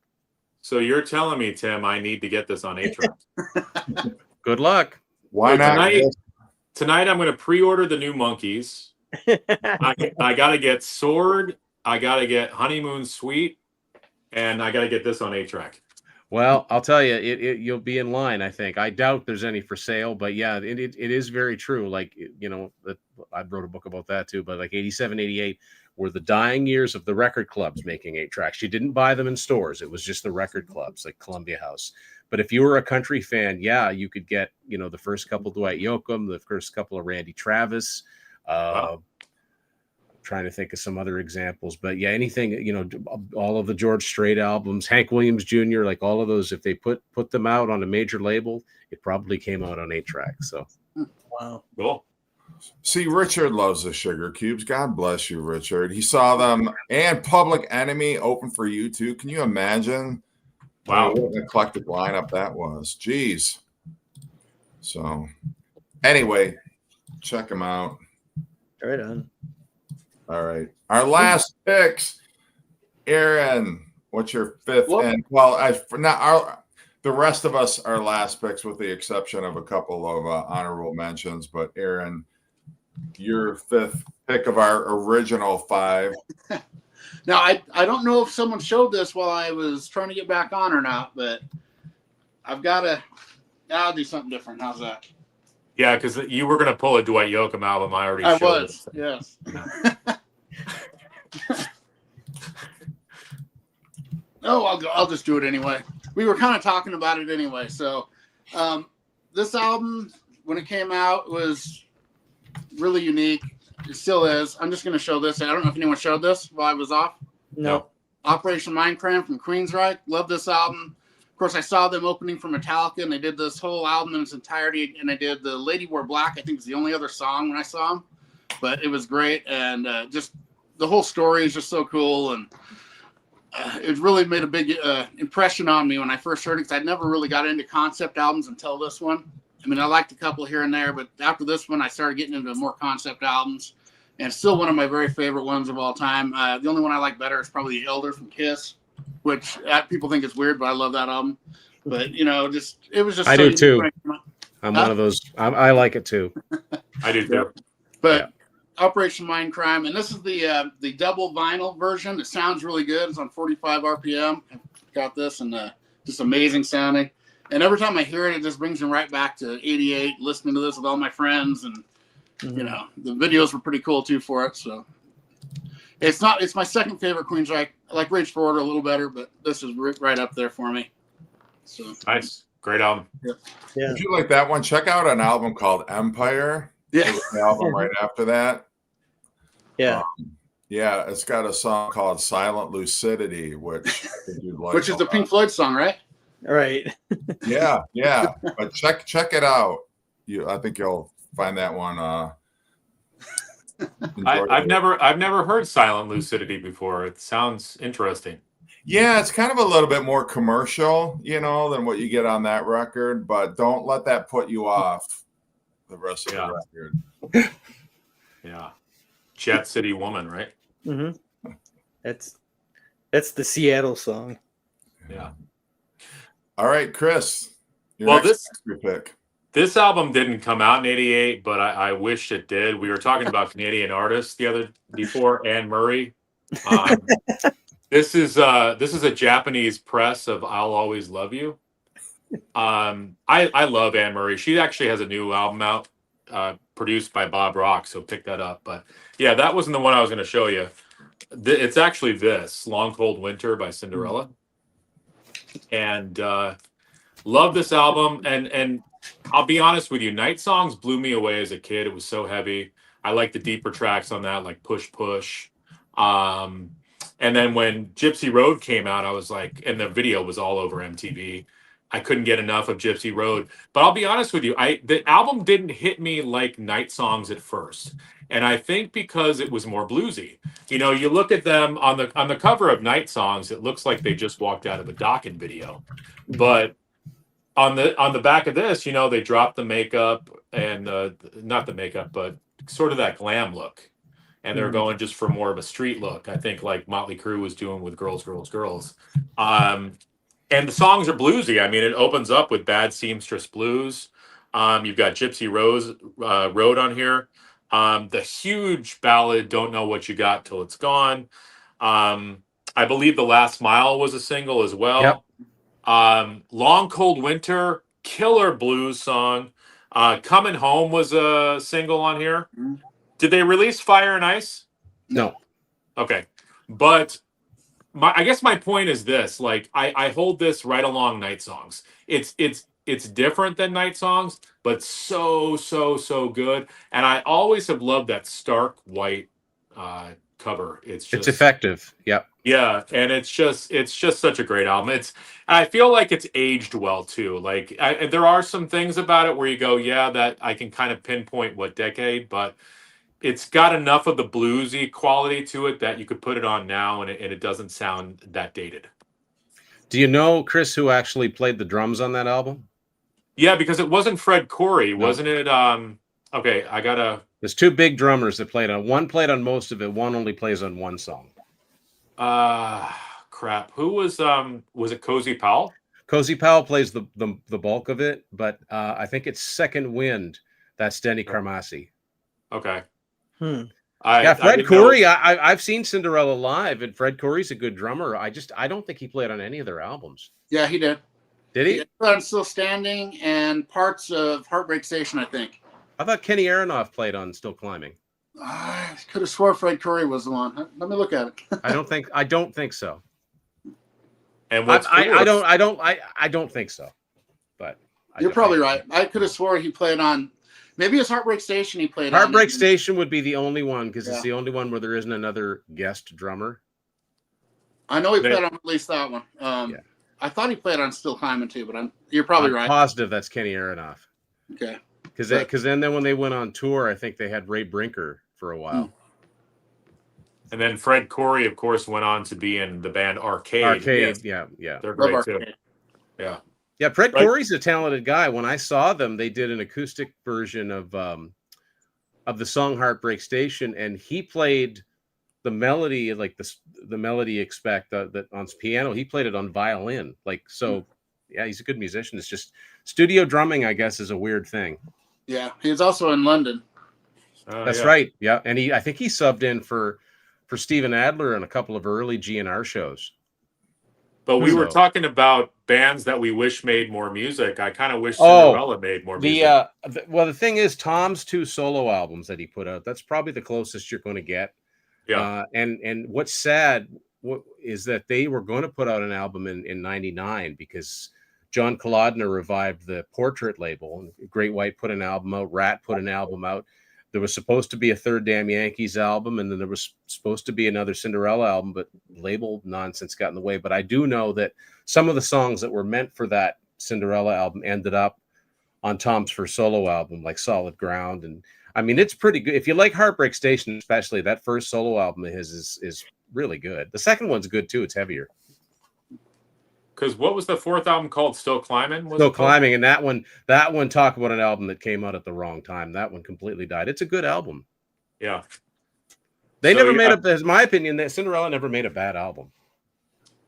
So you're telling me, Tim, I need to get this on 8-track. Good luck. Why not? Tonight I'm going to pre-order the new Monkeys. I got to get Sword. I got to get Honeymoon Suite. And I got to get this on 8-track. Well, I'll tell you, you'll be in line, I think. I doubt there's any for sale, but yeah, it is very true. Like, you know, I wrote a book about that too, but like 87, 88 were the dying years of the record clubs making 8-tracks. You didn't buy them in stores. It was just the record clubs like Columbia House. But if you were a country fan, yeah, you could get, you know, the first couple Dwight Yoakam, the first couple of Randy Travis. Wow. Trying to think of some other examples, but yeah, anything, you know, all of the George Strait albums, Hank Williams Jr., like all of those, if they put them out on a major label, it probably came out on 8-track. So, wow, cool. See, Richard loves the Sugar Cubes. God bless you, Richard. He saw them and Public Enemy open for you too. Can you imagine? Wow, what an eclectic lineup that was. Jeez. So, anyway, check them out. right on. All right. Our last picks. Aaron, what's your fifth? And well, the rest of us are last picks with the exception of a couple of honorable mentions. But Aaron, your fifth pick of our original 5. Now, I don't know if someone showed this while I was trying to get back on or not, but I'll do something different. How's that? Yeah, because you were going to pull a Dwight Yoakam album. I already showed was, it. yes. Oh, I'll just do it anyway. We were kind of talking about it anyway. So this album, when it came out, was really unique. It still is. I'm just going to show this. I don't know if anyone showed this while I was off. No. Operation Mindcrime from Queensryche. Love this album. Of course, I saw them opening for Metallica, and they did this whole album in its entirety. And they did The Lady Wore Black, I think was the only other song when I saw them. But it was great. And just the whole story is just so cool. And it really made a big impression on me when I first heard it, because I never really got into concept albums until this one. I mean, I liked a couple here and there, but after this one, I started getting into more concept albums. And it's still one of my very favorite ones of all time. The only one I like better is probably The Elder from Kiss, which people think is weird, but I love that album. But, you know, it was just. I do too. I'm one of those. I like it too. I do too. But yeah. Operation Mindcrime, and this is the double vinyl version. It sounds really good. It's on 45 RPM. I've got this, and just amazing sounding. And every time I hear it, it just brings me right back to 88, listening to this with all my friends. And, you know, the videos were pretty cool too for it. So it's my second favorite Queensryche. I like Rage for Order a little better, but this is right up there for me. So nice. Great album. Yeah. If you like that one, check out an album called Empire. Yeah. The album right after that. Yeah. Yeah, it's got a song called Silent Lucidity, which I think you'd like. Which is the Pink Floyd song, right? Right. Yeah. But check it out. I think you'll find that one. I've never heard Silent Lucidity before. It sounds interesting. Yeah, it's kind of a little bit more commercial, than what you get on that record, but don't let that put you off the rest of the record. Yeah. Jet City Woman, right? Mm-hmm. That's the Seattle song. Yeah. All right, Chris. This pick. This album didn't come out in '88, but I wish it did. We were talking about Canadian artists before, Anne Murray. This is a Japanese press of "I'll Always Love You." I love Anne Murray. She actually has a new album out, produced by Bob Rock, so pick that up. But yeah, that wasn't the one I was going to show you. It's actually this "Long Cold Winter" by Cinderella, and love this album. And I'll be honest with you, Night Songs blew me away as a kid. It was so heavy. I like the deeper tracks on that, like Push Push. And then when Gypsy Road came out, I was like, and the video was all over MTV. I couldn't get enough of Gypsy Road. But I'll be honest with you, the album didn't hit me like Night Songs at first. And I think because it was more bluesy. You look at them on the cover of Night Songs, it looks like they just walked out of a Dokken video. But on the back of this, they dropped the makeup and not the makeup, but sort of that glam look. And they're going just for more of a street look. I think like Motley Crue was doing with Girls, Girls, Girls. And the songs are bluesy. I mean, it opens up with Bad Seamstress Blues. You've got Gypsy Road on here. The huge ballad, Don't Know What You Got Till It's Gone. I believe The Last Mile was a single as well. Yep. Long Cold Winter, killer blues song. Coming Home was a single on here. Did they release Fire and Ice? No. Okay. But I guess my point is this. Like, I hold this right along Night Songs. It's different than Night Songs, but so good. And I always have loved that stark white cover. It's effective. Yep. Yeah, and it's just such a great album. I feel like it's aged well too. Like there are some things about it where you go, yeah, that I can kind of pinpoint what decade, but it's got enough of the bluesy quality to it that you could put it on now and it doesn't sound that dated. Do you know, Chris, who actually played the drums on that album? Yeah, because it wasn't Fred Coury, wasn't it? Okay, There's two big drummers that played on. One played on most of it. One only plays on one song. Crap. Who was it Cozy Powell? Cozy Powell plays the bulk of it, but I think it's Second Wind. That's Denny Carmassi. Okay. Fred Coury. I've seen Cinderella live, and Fred Coury's a good drummer. I don't think he played on any of their albums. Yeah, he did. Did he? He played on Still Standing and parts of Heartbreak Station, I think. I thought Kenny Aronoff played on Still Climbing. I could have swore Fred Coury was the one. Let me look at it. I don't think so. And what's I don't think so. But you're probably right. I could have swore he played on. Maybe it's Heartbreak Station he played on. Heartbreak Station would be the only one because it's the only one where there isn't another guest drummer. I know he played on at least that one. I thought he played on Still Climbing too, but you're probably right. Positive that's Kenny Aronoff. Okay. Because then when they went on tour, I think they had Ray Brinker for a while. And then Fred Coury, of course, went on to be in the band Arcade. Yes. Yeah. They're great too. Yeah. Yeah, Fred Coury's a talented guy. When I saw them, they did an acoustic version of the song Heartbreak Station, and he played the melody, like the melody expect that on piano. He played it on violin. Yeah, he's a good musician. It's just studio drumming, I guess, is a weird thing. Yeah, he was also in London. That's right. Yeah, and I think he subbed in for Steven Adler in a couple of early GNR shows. But we were talking about bands that we wish made more music. I kind of wish Cinderella made more music. The thing is, Tom's 2 solo albums that he put out, that's probably the closest you're going to get. Yeah. And what's sad is that they were going to put out an album in 99 because John Kolodner revived the Portrait label. Great White put an album out. Rat put an album out. There was supposed to be a third Damn Yankees album, and then there was supposed to be another Cinderella album, but label nonsense got in the way. But I do know that some of the songs that were meant for that Cinderella album ended up on Tom's first solo album, like Solid Ground. And I mean, it's pretty good. If you like Heartbreak Station, especially, that first solo album of his is really good. The second one's good too. It's heavier. Because what was the fourth album called? Still Climbing? Still Climbing. And that one, talk about an album that came out at the wrong time. That one completely died. It's a good album. Yeah. They So, never yeah. made up, in my opinion, that Cinderella never made a bad album.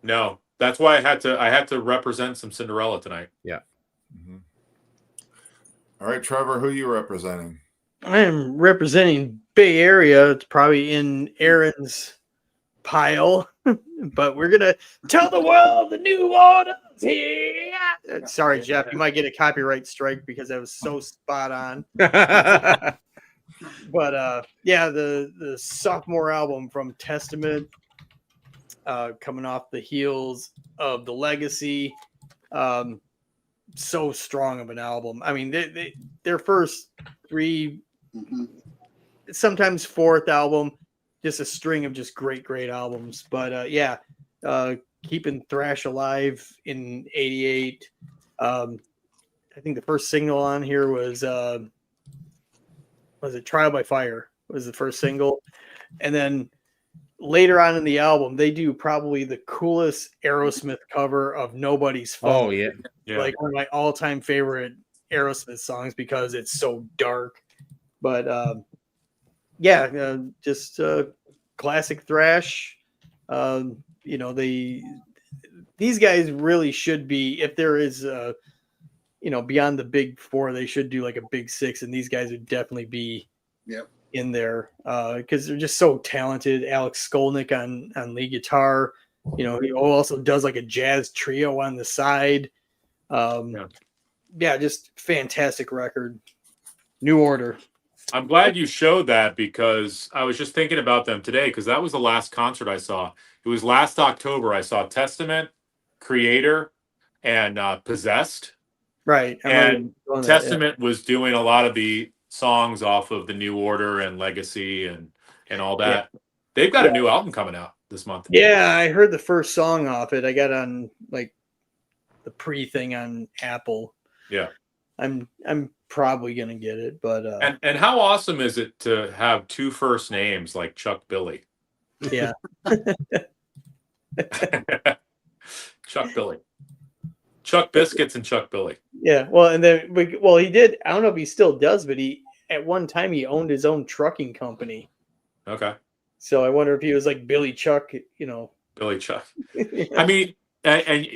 No. That's why I had to represent some Cinderella tonight. Yeah. Mm-hmm. All right, Trevor, who are you representing? I am representing Bay Area. It's probably in Aaron's pile, but we're gonna tell the world the new order's here. Sorry, Jeff, you might get a copyright strike because that was so spot on. But yeah, the sophomore album from Testament, coming off the heels of the Legacy, so strong of an album. I mean, their first three, sometimes fourth album, just a string of just great albums. But yeah, keeping thrash alive in '88. I think the first single on here was it Trial by Fire was the first single, and then later on in the album they do probably the coolest Aerosmith cover of Nobody's Fault. Oh yeah. Like one of my all-time favorite Aerosmith songs because it's so dark. But yeah, just classic thrash. You know, these guys really should be, if there is you know, beyond the big four, they should do like a big six, and these guys would definitely be in there because they're just so talented. Alex Skolnick on lead guitar, you know, he also does like a jazz trio on the side. Yeah, just fantastic record. New Order. I'm glad you showed that because I was just thinking about them today because that was the last concert I saw. It was last October. I saw Testament, Creator, and Possessed. Right. And Testament was doing a lot of the songs off of the New Order and Legacy and all that. Yeah. They've got a new album coming out this month. Yeah, I heard the first song off it. I got on like the pre-thing on Apple. Yeah. I'm probably gonna get it, but and how awesome is it to have two first names like Chuck Billy? Yeah. Chuck Billy. Chuck Biscuits and Chuck Billy. Yeah, well, and then he did. I don't know if he still does, but he at one time he owned his own trucking company. Okay. So I wonder if he was like Billy Chuck, you know. Billy Chuck. Yeah. I mean, and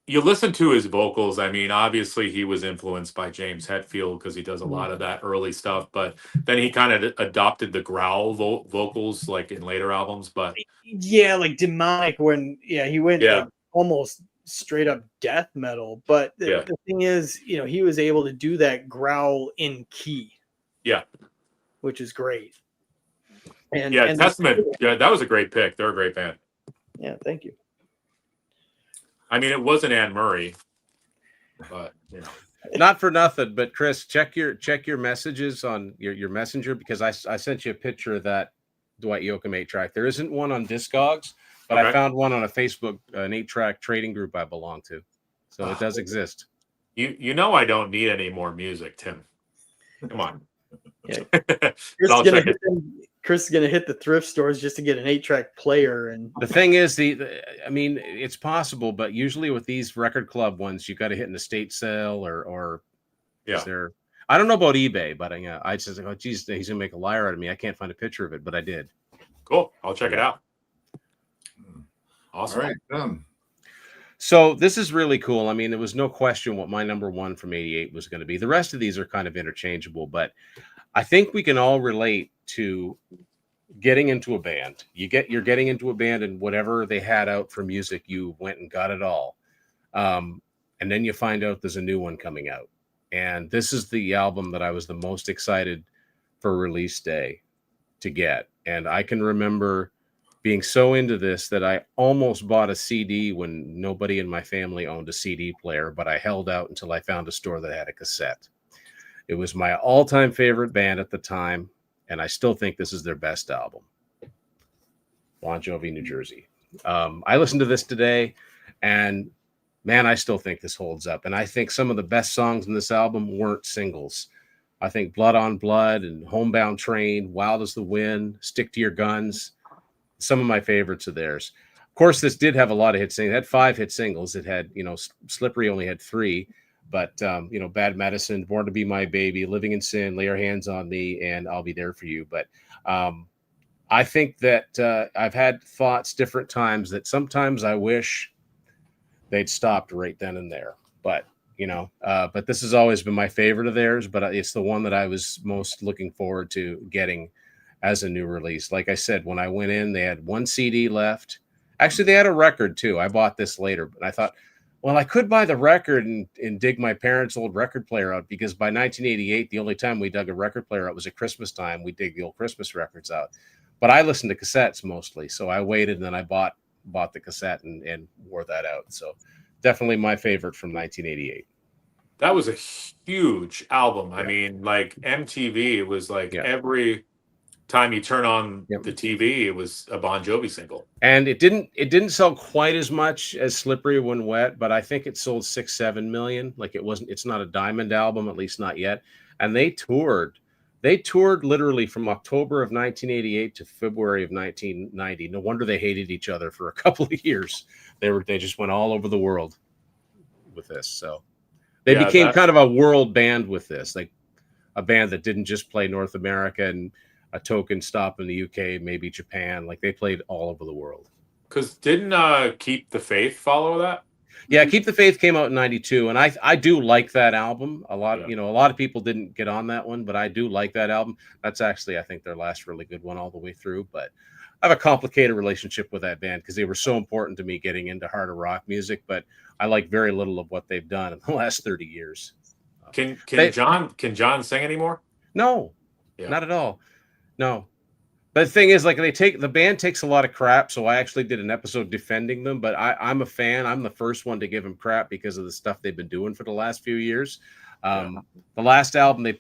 you listen to his vocals. I mean, obviously he was influenced by James Hetfield because he does a lot of that early stuff. But then he kind of adopted the growl vocals like in later albums. But yeah, like Demonic when he went like almost straight up death metal. But the thing is, you know, he was able to do that growl in key. Yeah, which is great. And Testament. Yeah, that was a great pick. They're a great band. Yeah, thank you. I mean, it wasn't Anne Murray, but you know, not for nothing. But Chris, check your messages on your messenger because I sent you a picture of that Dwight Yoakam 8-track. There isn't one on Discogs, but I found one on a Facebook, an 8-track trading group I belong to, so it does exist. You know, I don't need any more music, Tim. Come on. Yeah. Chris is gonna hit the thrift stores just to get an 8-track player. And the thing is, I mean, it's possible, but usually with these record club ones, you got to hit an estate sale or is there? I don't know about eBay, but I just like, oh geez, he's gonna make a liar out of me. I can't find a picture of it, but I did. Cool, I'll check it out. Awesome. All right, done. So this is really cool. I mean, there was no question what my number one from '88 was going to be. The rest of these are kind of interchangeable, but I think we can all relate to getting into a band. You're getting into a band and whatever they had out for music, you went and got it all. And then you find out there's a new one coming out. And this is the album that I was the most excited for release day to get. And I can remember being so into this that I almost bought a CD when nobody in my family owned a CD player, but I held out until I found a store that had a cassette. It was my all-time favorite band at the time, and I still think this is their best album. Bon Jovi, New Jersey. I listened to this today, and man, I still think this holds up. And I think some of the best songs in this album weren't singles. I think Blood on Blood and Homebound Train, Wild as the Wind, Stick to Your Guns, some of my favorites of theirs. Of course, this did have a lot of hit singles. It had 5 hit singles. It had, Slippery only had 3, but, Bad Medicine, Born to Be My Baby, Living in Sin, Lay Your Hands on Me, and I'll Be There for You. But I think that I've had thoughts different times that sometimes I wish they'd stopped right then and there. But, but this has always been my favorite of theirs, but it's the one that I was most looking forward to getting as a new release. Like I said, when I went in, they had 1 CD left. Actually, they had a record too. I bought this later, but I thought, well, I could buy the record and dig my parents' old record player out, because by 1988, the only time we dug a record player out was at Christmas time. We dig the old Christmas records out. But I listened to cassettes mostly. So I waited, and then I bought the cassette and wore that out. So definitely my favorite from 1988. That was a huge album. I mean, like MTV was like every time you turn on the TV, it was a Bon Jovi single. And it didn't sell quite as much as Slippery When Wet, but I think it sold 6-7 million. Like it's not a diamond album, at least not yet. And they toured literally from October of 1988 to February of 1990. No wonder they hated each other for a couple of years. They just went all over the world with this. So they became kind of a world band with this, like a band that didn't just play North America and a token stop in the UK, maybe Japan. Like they played all over the world. Because didn't Keep the Faith follow that? Yeah, Keep the Faith came out in 92, and I do like that album a lot. A lot of people didn't get on that one, but I do like that album. That's actually, I think, their last really good one all the way through. But I have a complicated relationship with that band because they were so important to me getting into harder rock music, but I like very little of what they've done in the last 30 years. Can John sing anymore? No, not at all. No. But the thing is, like, the band takes a lot of crap, so I actually did an episode defending them, but I'm a fan. I'm the first one to give them crap because of the stuff they've been doing for the last few years. The last album they've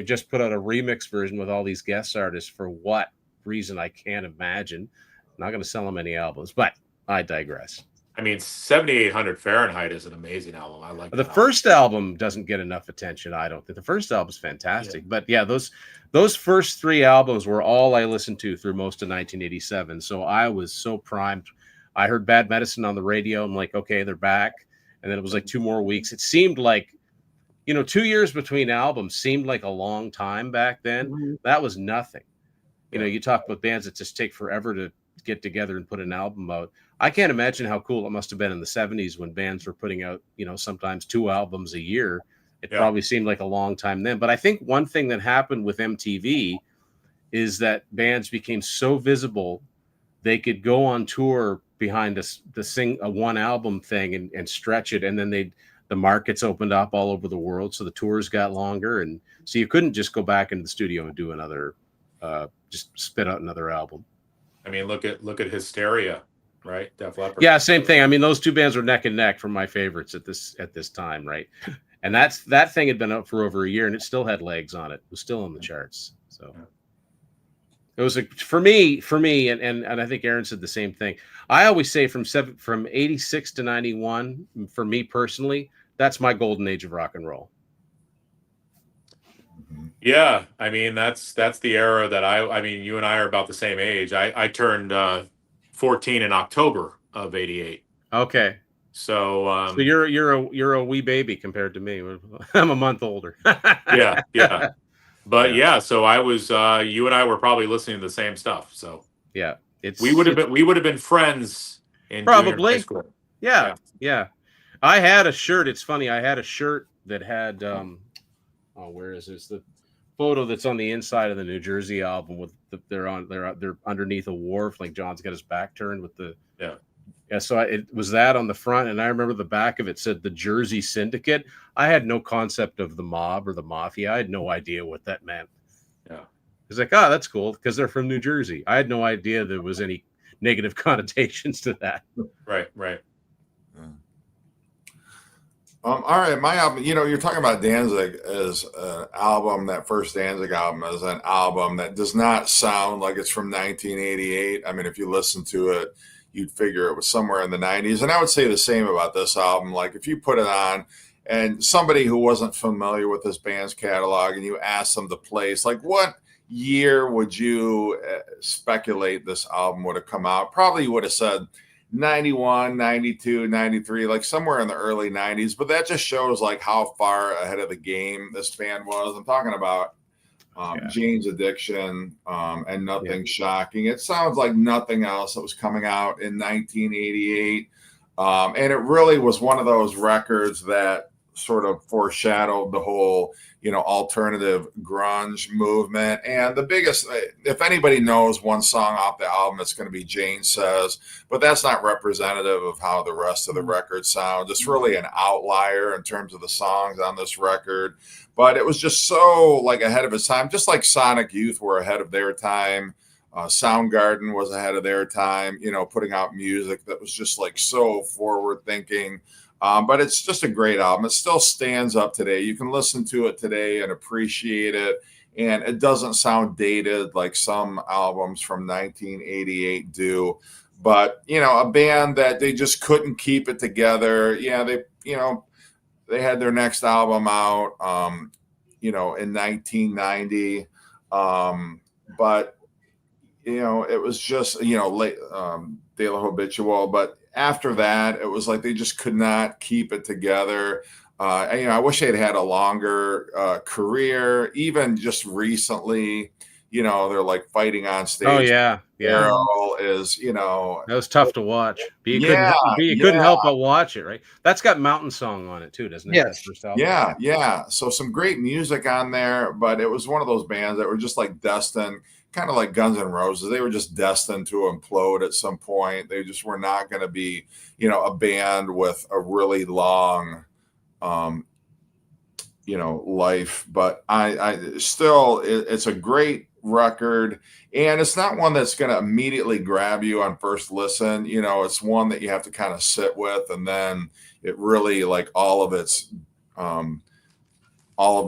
just put out a remix version with all these guest artists for what reason I can't imagine. Not going to sell them any albums, but I digress. I mean, 7800 Fahrenheit is an amazing album. I like the first album doesn't get enough attention. I don't think the first album's fantastic, but those first 3 albums were all I listened to through most of 1987. So I was so primed. I heard Bad Medicine on the radio. I'm like, okay, they're back. And then it was like 2 more weeks. It seemed like, 2 years between albums seemed like a long time back then. Mm-hmm. That was nothing. You talk about bands that just take forever to get together and put an album out. I can't imagine how cool it must have been in the 70s when bands were putting out, sometimes 2 albums a year. It probably seemed like a long time then. But I think one thing that happened with MTV is that bands became so visible, they could go on tour behind a one album thing and stretch it. And then the markets opened up all over the world. So the tours got longer. And so you couldn't just go back into the studio and do another, just spit out another album. I mean, look at Hysteria, right? Def Leppard. Yeah, same thing. I mean, those 2 bands were neck and neck for my favorites at this time, right? And that thing had been out for over a year, and it still had legs on it. It was still on the charts. So it was for me, and I think Aaron said the same thing. I always say from 86 to 91, for me personally, that's my golden age of rock and roll. Yeah, I mean that's the era that I mean you and I are about the same age. I turned 14 in October of 88. Okay. So you're a wee baby compared to me. I'm a month older. yeah. But so I was you and I were probably listening to the same stuff. So yeah, we would have been friends in probably high school. Yeah. I had a shirt. It's funny. I had a shirt that had where is this? The photo that's on the inside of the New Jersey album with they're underneath a wharf, like John's got his back turned with the so it was that on the front, and I remember the back of it said the Jersey Syndicate. I had no concept of the mob or the mafia. I had no idea what that meant. It's like, that's cool because they're from New Jersey. I had no idea there was any negative connotations to that. Right. All right, my album, you're talking about Danzig as an album, that first Danzig album as an album that does not sound like it's from 1988. I mean, if you listen to it, you'd figure it was somewhere in the 90s. And I would say the same about this album. Like if you put it on and somebody who wasn't familiar with this band's catalog and you asked them to place, like what year would you speculate this album would have come out? Probably would have said 91, 92, 93, like somewhere in the early 90s. But that just shows like how far ahead of the game this band was. I'm talking about Jane's Addiction and Nothing Shocking. It sounds like nothing else that was coming out in 1988. And it really was one of those records that sort of foreshadowed the whole, alternative grunge movement. And the biggest, if anybody knows one song off the album, it's going to be Jane Says, but that's not representative of how the rest of the record sounds. It's really an outlier in terms of the songs on this record, but it was just so like ahead of its time, just like Sonic Youth were ahead of their time. Soundgarden was ahead of their time, putting out music that was just like so forward thinking. But it's just a great album. It still stands up today. You can listen to it today and appreciate it. And it doesn't sound dated like some albums from 1988 do. But, a band that they just couldn't keep it together. Yeah, they had their next album out, in 1990. But, it was just, late, De La Habitual. But after that, it was like they just could not keep it together. And, I wish they'd had a longer career. Even just recently, they're like fighting on stage. Oh yeah, Daryl is, that was tough to watch. But you couldn't help but watch it, right? That's got Mountain Song on it too, doesn't it? Yes. That first album? Yeah. So some great music on there, but it was one of those bands that were just like destined. Kind of like Guns N' Roses, they were just destined to implode at some point. They just were not going to be, a band with a really long, life. But I still, it's a great record, and it's not one that's going to immediately grab you on first listen. It's one that you have to kind of sit with, and then it really like all of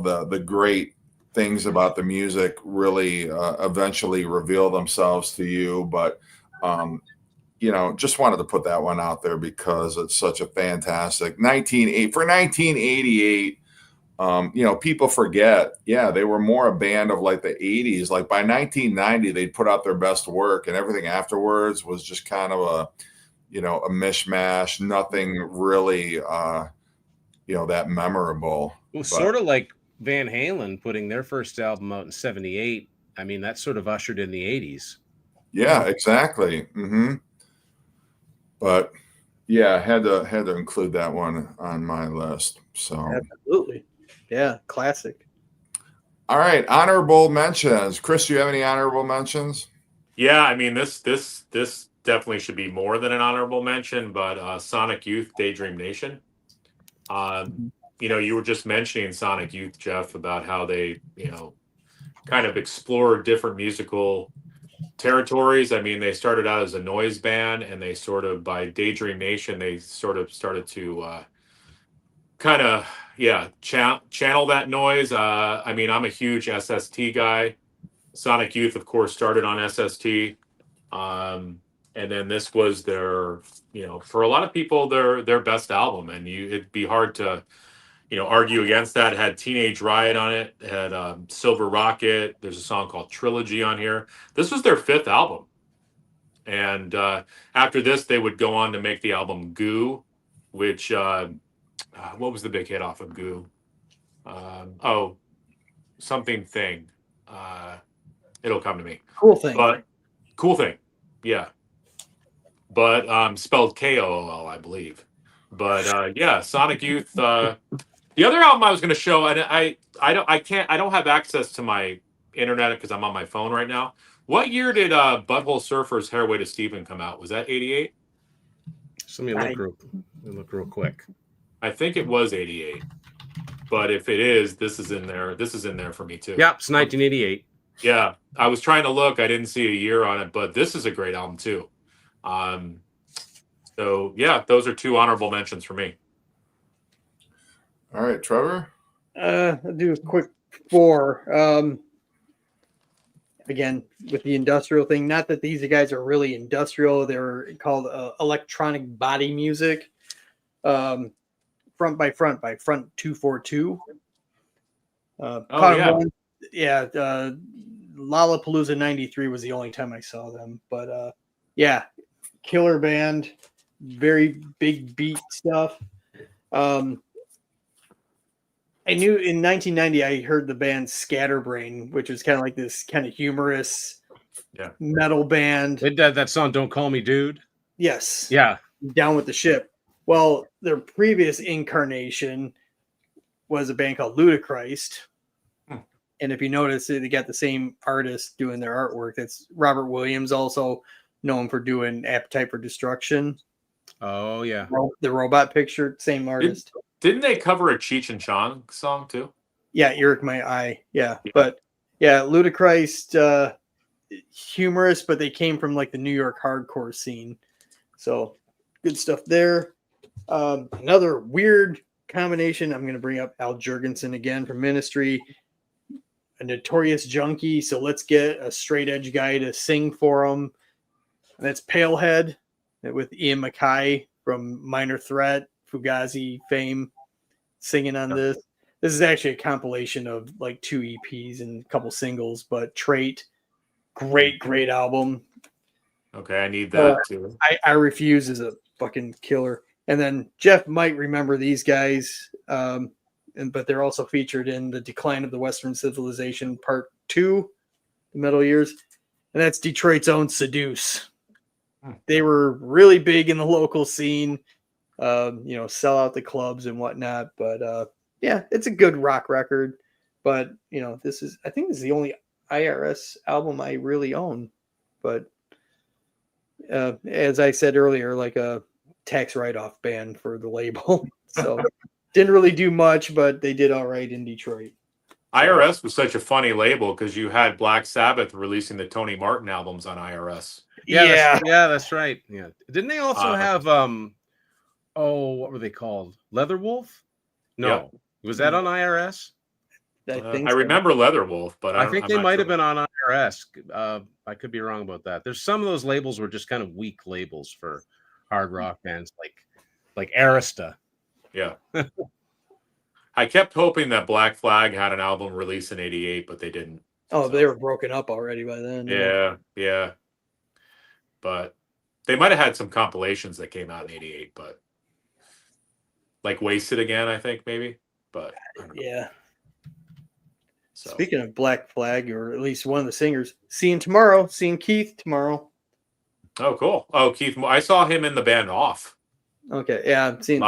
the great things about the music really eventually reveal themselves to you. But, just wanted to put that one out there because it's such a fantastic 1988. People forget, they were more a band of like the 80s. Like by 1990, they'd put out their best work and everything afterwards was just kind of a mishmash, nothing really, that memorable. It was sort of like Van Halen putting their first album out in 78. I mean, that sort of ushered in the 80s. Yeah, exactly. Mm-hmm. But yeah, had to include that one on my list. So absolutely. Yeah, classic. All right, honorable mentions. Chris, do you have any honorable mentions? Yeah, I mean this definitely should be more than an honorable mention, but Sonic Youth, Daydream Nation. You were just mentioning Sonic Youth, Jeff, about how they, kind of explored different musical territories. I mean, they started out as a noise band, and they sort of, by Daydream Nation, they sort of started to channel that noise. I mean, I'm a huge SST guy. Sonic Youth, of course, started on SST. And then this was their, for a lot of people, their best album. And it'd be hard to, argue against that. It had Teenage Riot on it. It had Silver Rocket. There's a song called Trilogy on here. This was their 5th album. And after this, they would go on to make the album Goo, which, what was the big hit off of Goo? Something Thing. It'll come to me. Cool Thing. But Cool Thing. Yeah. But spelled Kool, I believe. But Sonic Youth. The other album I was going to show, and I don't have access to my internet because I'm on my phone right now. What year did Butthole Surfer's Hairway to Steven come out? Was that 88? So let me look real quick. I think it was 88. But if it is, this is in there. This is in there for me too. Yep, it's 1988. Yeah, I was trying to look. I didn't see a year on it, but this is a great album too. So yeah, those are 2 honorable mentions for me. All right, Trevor. I'll do a quick 4. again, with the industrial thing, not that these guys are really industrial. They're called electronic body music. Front by Front 242. Caught 'em yeah. once. Yeah. Lollapalooza 93 was the only time I saw them. But yeah, killer band, very big beat stuff. I knew in 1990 I heard the band Scatterbrain, which was kind of like this kind of humorous metal band. They did that song "Don't Call Me Dude." Yes. Yeah. Down with the Ship. Well, their previous incarnation was a band called Ludachrist. And if you notice, they got the same artist doing their artwork. That's Robert Williams, also known for doing Appetite for Destruction. Oh, yeah. The robot picture, same artist. Didn't they cover a Cheech and Chong song too? Yeah, Eric My Eye. Yeah. But yeah, Ludachrist, humorous, but they came from like the New York hardcore scene. So good stuff there. Another weird combination. I'm going to bring up Al Jurgensen again from Ministry, a notorious junkie. So let's get a straight edge guy to sing for him. That's Palehead with Ian MacKaye from Minor Threat, Fugazi fame, singing on this. This is actually a compilation of like 2 EPs and a couple singles, but Trait, great album. Okay, I need that too. I Refuse is a fucking killer. And then Jeff might remember these guys, but they're also featured in The Decline of the Western Civilization Part 2, the Metal Years. And that's Detroit's own Seduce. They were really big in the local scene, sell out the clubs and whatnot. But yeah, it's a good rock record. But, I think this is the only IRS album I really own. But as I said earlier, like a tax write-off band for the label. So didn't really do much, but they did all right in Detroit. IRS was such a funny label because you had Black Sabbath releasing the Tony Martin albums on IRS. Yeah, that's right. Yeah. Didn't they also have what were they called? Leatherwolf? No. Was that on IRS? I remember Leatherwolf, but I think they might have been on IRS. I could be wrong about that. There's some of those labels were just kind of weak labels for hard rock bands like Arista. Yeah. I kept hoping that Black Flag had an album released in '88, but they didn't. Oh, they were broken up already by then. Yeah. But they might have had some compilations that came out in '88, but like Wasted Again, I think maybe. But yeah. So. Speaking of Black Flag, or at least one of the singers, seeing Keith tomorrow. Oh, cool. Oh, Keith, I saw him in the band Off. Okay, yeah, I'm seeing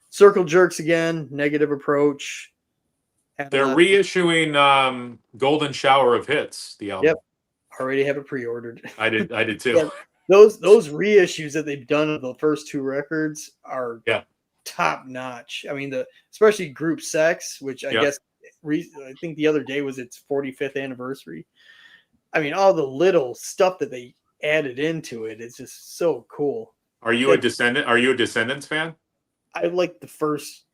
Circle Jerks again, Negative Approach. They're reissuing Golden Shower of Hits, the album. Yep, already have it pre-ordered. I did too. Yeah, those reissues that they've done of the first 2 records are top notch. I mean, especially Group Sex, which I guess I think the other day was its 45th anniversary. I mean, all the little stuff that they added into it is just so cool. Are you a Descendants fan? I like the first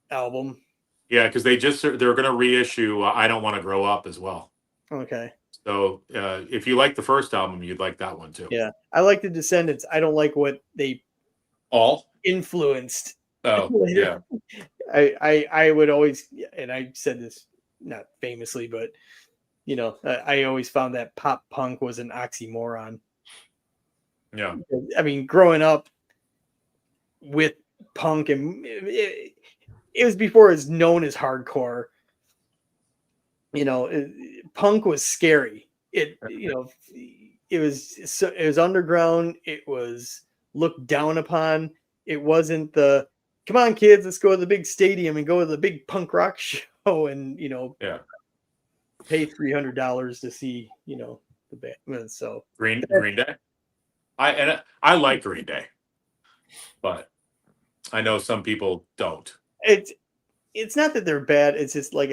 album. Yeah, because they're going to reissue I Don't Want to Grow Up as well. Okay. So if you like the first album, you'd like that one too. Yeah, I like the Descendants. I don't like what they influenced. Oh, later. Yeah. I would always, and I said this not famously, but I always found that pop punk was an oxymoron. Yeah. I mean, growing up with punk, and it was before it was known as hardcore. Punk was scary. It was underground. It was looked down upon. It wasn't the come on kids, let's go to the big stadium and go to the big punk rock show and pay $300 to see the band. So Green Day. I like Green Day, but I know some people don't. It's not that they're bad. It's just like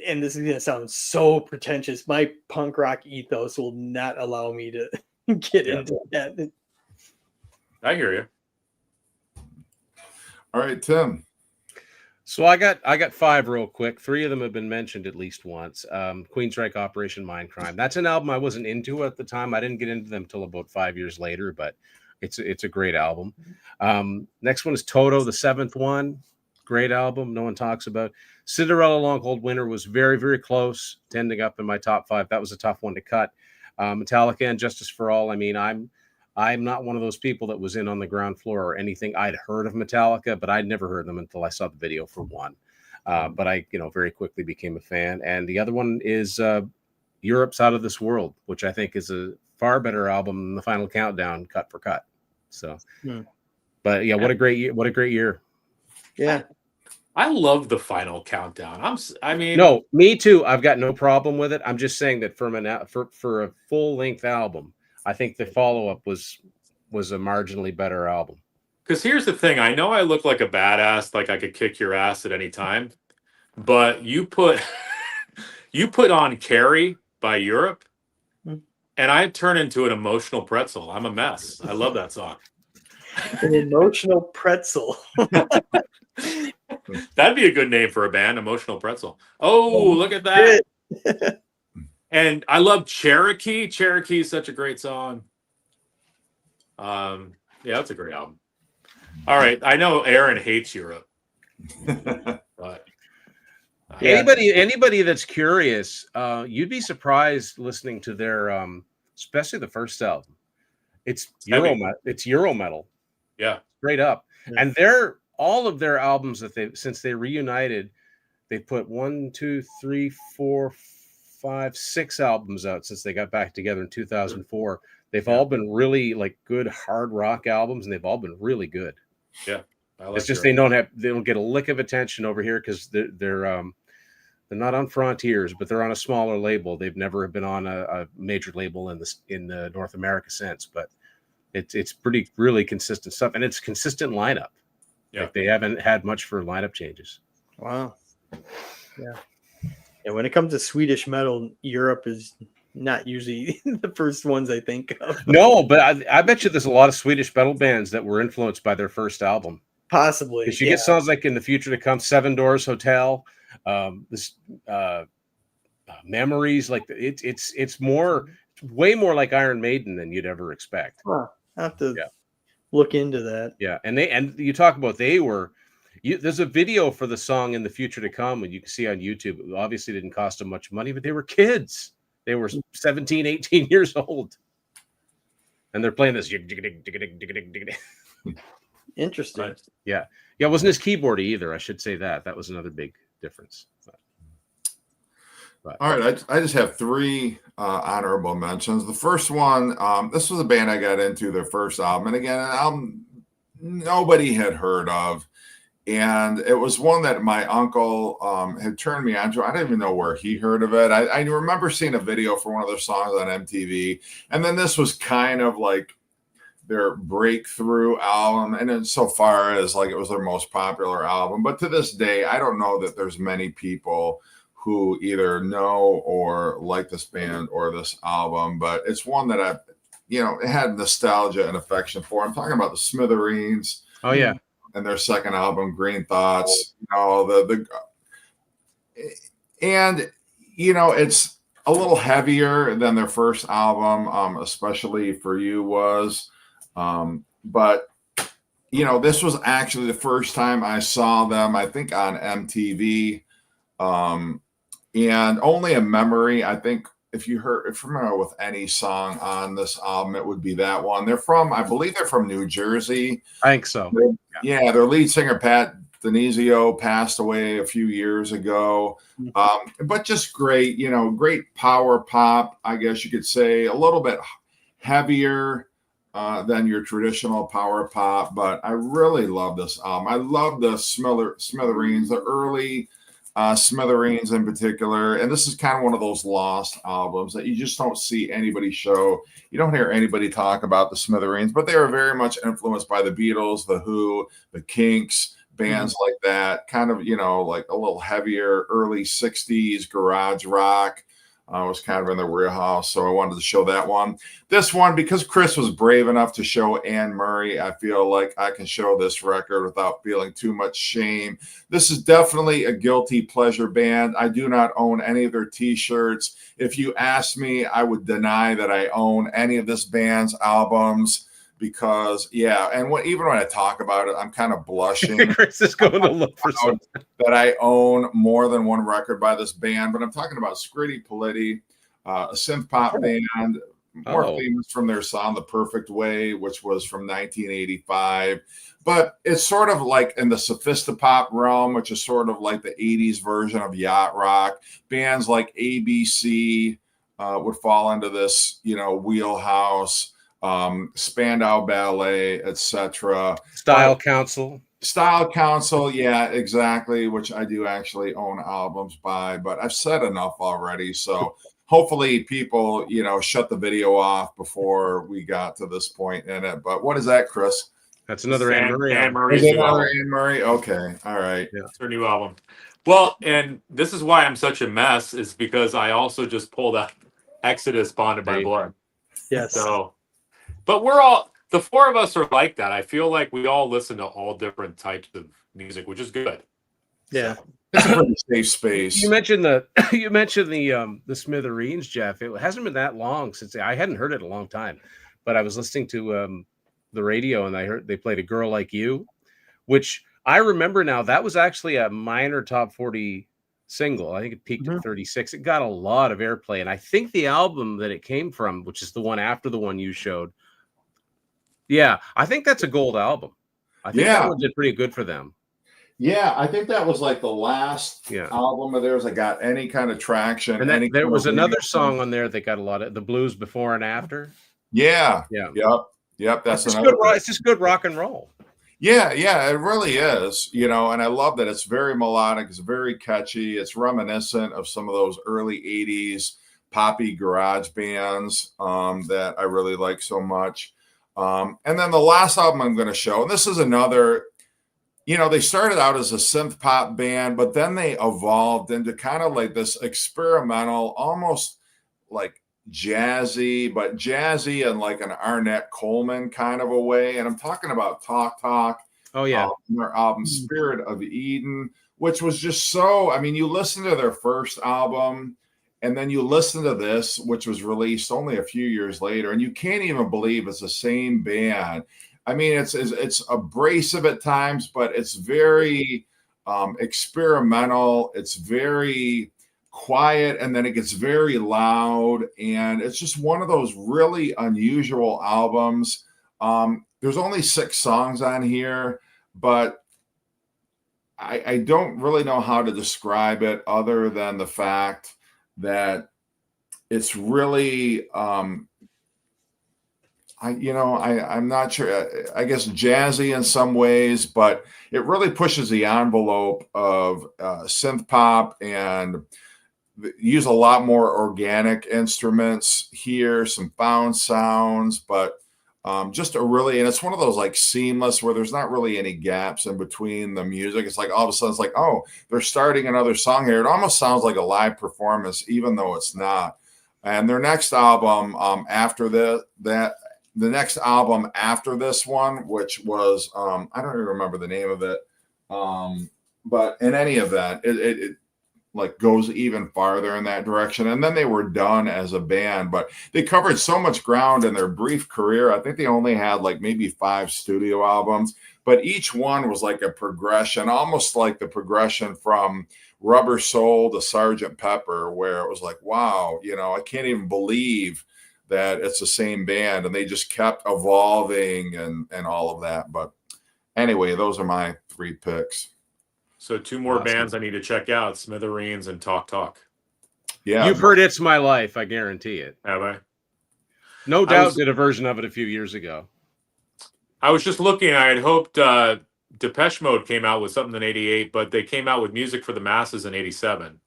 and this is going to sound so pretentious. My punk rock ethos will not allow me to get into that. I hear you. All right, Tim. So I got 5 real quick. 3 of them have been mentioned at least once. Queensryche, Operation Mindcrime. That's an album I wasn't into at the time. I didn't get into them till about 5 years later, but it's a great album. Next one is Toto, the 7th one. Great album. No one talks about. Cinderella Long Cold Winter was very, very close to ending up in my top 5. That was a tough one to cut. Metallica and Justice for All. I mean, I'm not one of those people that was in on the ground floor or anything. I'd heard of Metallica, but I'd never heard them until I saw the video for one. But I, very quickly became a fan. And the other one is Europe's Out of This World, which I think is a far better album than The Final Countdown, cut for cut. So, but yeah, what a great year! What a great year! Yeah, I love The Final Countdown. No, me too. I've got no problem with it. I'm just saying that for a full length album, I think the follow up was a marginally better album. Because here's the thing: I know I look like a badass, like I could kick your ass at any time, but you put on "Carrie" by Europe, and I turn into an emotional pretzel. I'm a mess. I love that song. an emotional pretzel. That'd be a good name for a band, Emotional Pretzel. Oh, look at that. And I love Cherokee. Cherokee is such a great song. Yeah, that's a great album. All right. I know Aaron hates Europe. But anybody that's curious, you'd be surprised listening to their especially the first album. It's Euro metal. Yeah. Straight up. Yeah. And all of their albums that since they reunited, they put 1, 2, 3, 4, 5, 6 albums out since they got back together in 2004. They've all been really like good hard rock albums, and they've all been really good. Yeah, it's just they don't get a lick of attention over here because they're not on Frontiers, but they're on a smaller label. They've never been on a major label in the North America since, but it's pretty really consistent stuff, and it's consistent lineup. Yeah, like they haven't had much for lineup changes. Wow. Yeah. And when it comes to Swedish metal, Europe is not usually the first ones I think of. No, but I bet you there's a lot of Swedish metal bands that were influenced by their first album. Possibly. Because you get songs like In the Future to Come, Seven Doors Hotel, Memories. Like it's way more like Iron Maiden than you'd ever expect. Huh. I have to look into that. Yeah, and you talk about there's a video for the song In the Future to Come, and you can see on YouTube. It obviously didn't cost them much money, but they were kids. They were 17, 18 years old. And they're playing this. Interesting. Right. Yeah. Yeah, it wasn't his keyboard either. I should say that. That was another big difference. But. All right. I just have 3 honorable mentions. The first one, this was a band I got into their first album. And again, an album nobody had heard of. And it was one that my uncle had turned me on to. I don't even know where he heard of it. I remember seeing a video for one of their songs on MTV. And then this was kind of like their breakthrough album. And insofar as like it was their most popular album. But to this day, I don't know that there's many people who either know or like this band or this album. But it's one that I, it had nostalgia and affection for. I'm talking about the Smithereens. Oh, yeah. And their second album, Green Thoughts, it's a little heavier than their first album, especially For You was. But this was actually the first time I saw them, I think on MTV. And Only a Memory, I think if you're familiar with any song on this album, it would be that one. I believe they're from New Jersey. I think so. Yeah, their lead singer, Pat Denizio, passed away a few years ago. But just great, great power pop, I guess you could say, a little bit heavier than your traditional power pop. But I really love this album. I love the Smithereens, the early Smithereens in particular. And this is kind of one of those lost albums that you just don't see anybody show. You don't hear anybody talk about the Smithereens, but they were very much influenced by the Beatles, the Who, the Kinks, bands like that, kind of, like a little heavier early 60s garage rock. was kind of in their wheelhouse, so I wanted to show that one. This one, because Chris was brave enough to show Anne Murray, I feel like I can show this record without feeling too much shame. This is definitely a guilty pleasure band. I do not own any of their t-shirts. If you ask me, I would deny that I own any of this band's albums because, yeah, and even when I talk about it, I'm kind of blushing. Chris is going to look for something. That I own more than one record by this band, but I'm talking about Scritti Politti, a synth pop band, more famous from their song The Perfect Way, which was from 1985. But it's sort of like in the sophistopop realm, which is sort of like the 80s version of yacht rock. Bands like ABC would fall into this, wheelhouse. Spandau Ballet, etc. Style Council, yeah, exactly, which I do actually own albums by, but I've said enough already, so hopefully people, shut the video off before we got to this point in it. But what is that, Chris? That's another Anne Murray. Anne Murray's Is it new another album. Anne Murray? Okay, all right. Yeah. It's her new album. Well, and this is why I'm such a mess, is because I also just pulled out Exodus Bonded by Blood. Yes. So, but the four of us are like that. I feel like we all listen to all different types of music, which is good. Yeah. It's a pretty safe space. You mentioned the Smithereens, Jeff. It hasn't been that long since I hadn't heard it in a long time, but I was listening to the radio and I heard they played A Girl Like You, which I remember now. That was actually a minor top 40 single. I think it peaked at 36. It got a lot of airplay, and I think the album that it came from, which is the one after the one you showed, yeah, I think that's a gold album. I think that one did pretty good for them. Yeah, I think that was like the last album of theirs that got any kind of traction. And there was another song on there that got a lot of the Blues Before and After. Yeah. Yep. That's another. It's just good rock and roll. Yeah, it really is. And I love that it's very melodic, it's very catchy, it's reminiscent of some of those early 80s poppy garage bands that I really like so much. And then the last album I'm going to show, and this is another, they started out as a synth pop band, but then they evolved into kind of like this experimental, almost like jazzy and like an Arnett Coleman kind of a way. And I'm talking about Talk Talk. Oh, yeah. Their album Spirit of Eden, which was just so, you listen to their first album, and then you listen to this, which was released only a few years later, and you can't even believe it's the same band. It's abrasive at times, but it's very experimental. It's very quiet, and then it gets very loud, and it's just one of those really unusual albums. There's only 6 songs on here, but I don't really know how to describe it other than the fact that it's really I'm not sure, I guess jazzy in some ways, but it really pushes the envelope of synth pop and use a lot more organic instruments here, some found sounds, but and it's one of those like seamless where there's not really any gaps in between the music. It's like all of a sudden it's like, oh, they're starting another song here. It almost sounds like a live performance, even though it's not. And their next album after the next album after this one, which was I don't even remember the name of it, but in any event, it like goes even farther in that direction. And then they were done as a band, but they covered so much ground in their brief career. I think they only had like maybe 5 studio albums, but each one was like a progression, almost like the progression from Rubber Soul to Sgt. Pepper, where it was like, wow, I can't even believe that it's the same band, and they just kept evolving and all of that. But anyway, those are my 3 picks. So 2 more bands I need to check out: Smithereens and Talk Talk. Yeah, you've heard It's My Life, I guarantee it. Have I? No Doubt did a version of it a few years ago. I was just looking. I had hoped Depeche Mode came out with something in '88, but they came out with Music for the Masses in '87.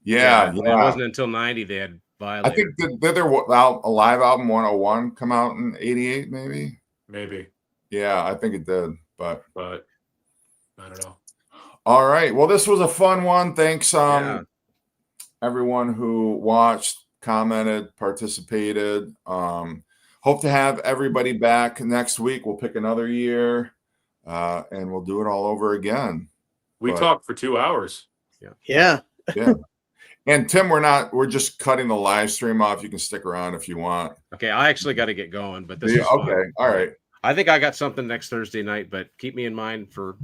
Yeah. It wasn't until '90 they had Violator. I think did their live album 101 come out in '88? Maybe. Yeah, I think it did, but I don't know. All right. Well, this was a fun one. Thanks. everyone who watched, commented, participated. Hope to have everybody back next week. We'll pick another year, and we'll do it all over again. We But- talked for 2 hours. Yeah. Yeah. And Tim, we're just cutting the live stream off. You can stick around if you want. Okay, I actually got to get going, but this Yeah, is fun. okay. All right. I think I got something next Thursday night, but keep me in mind for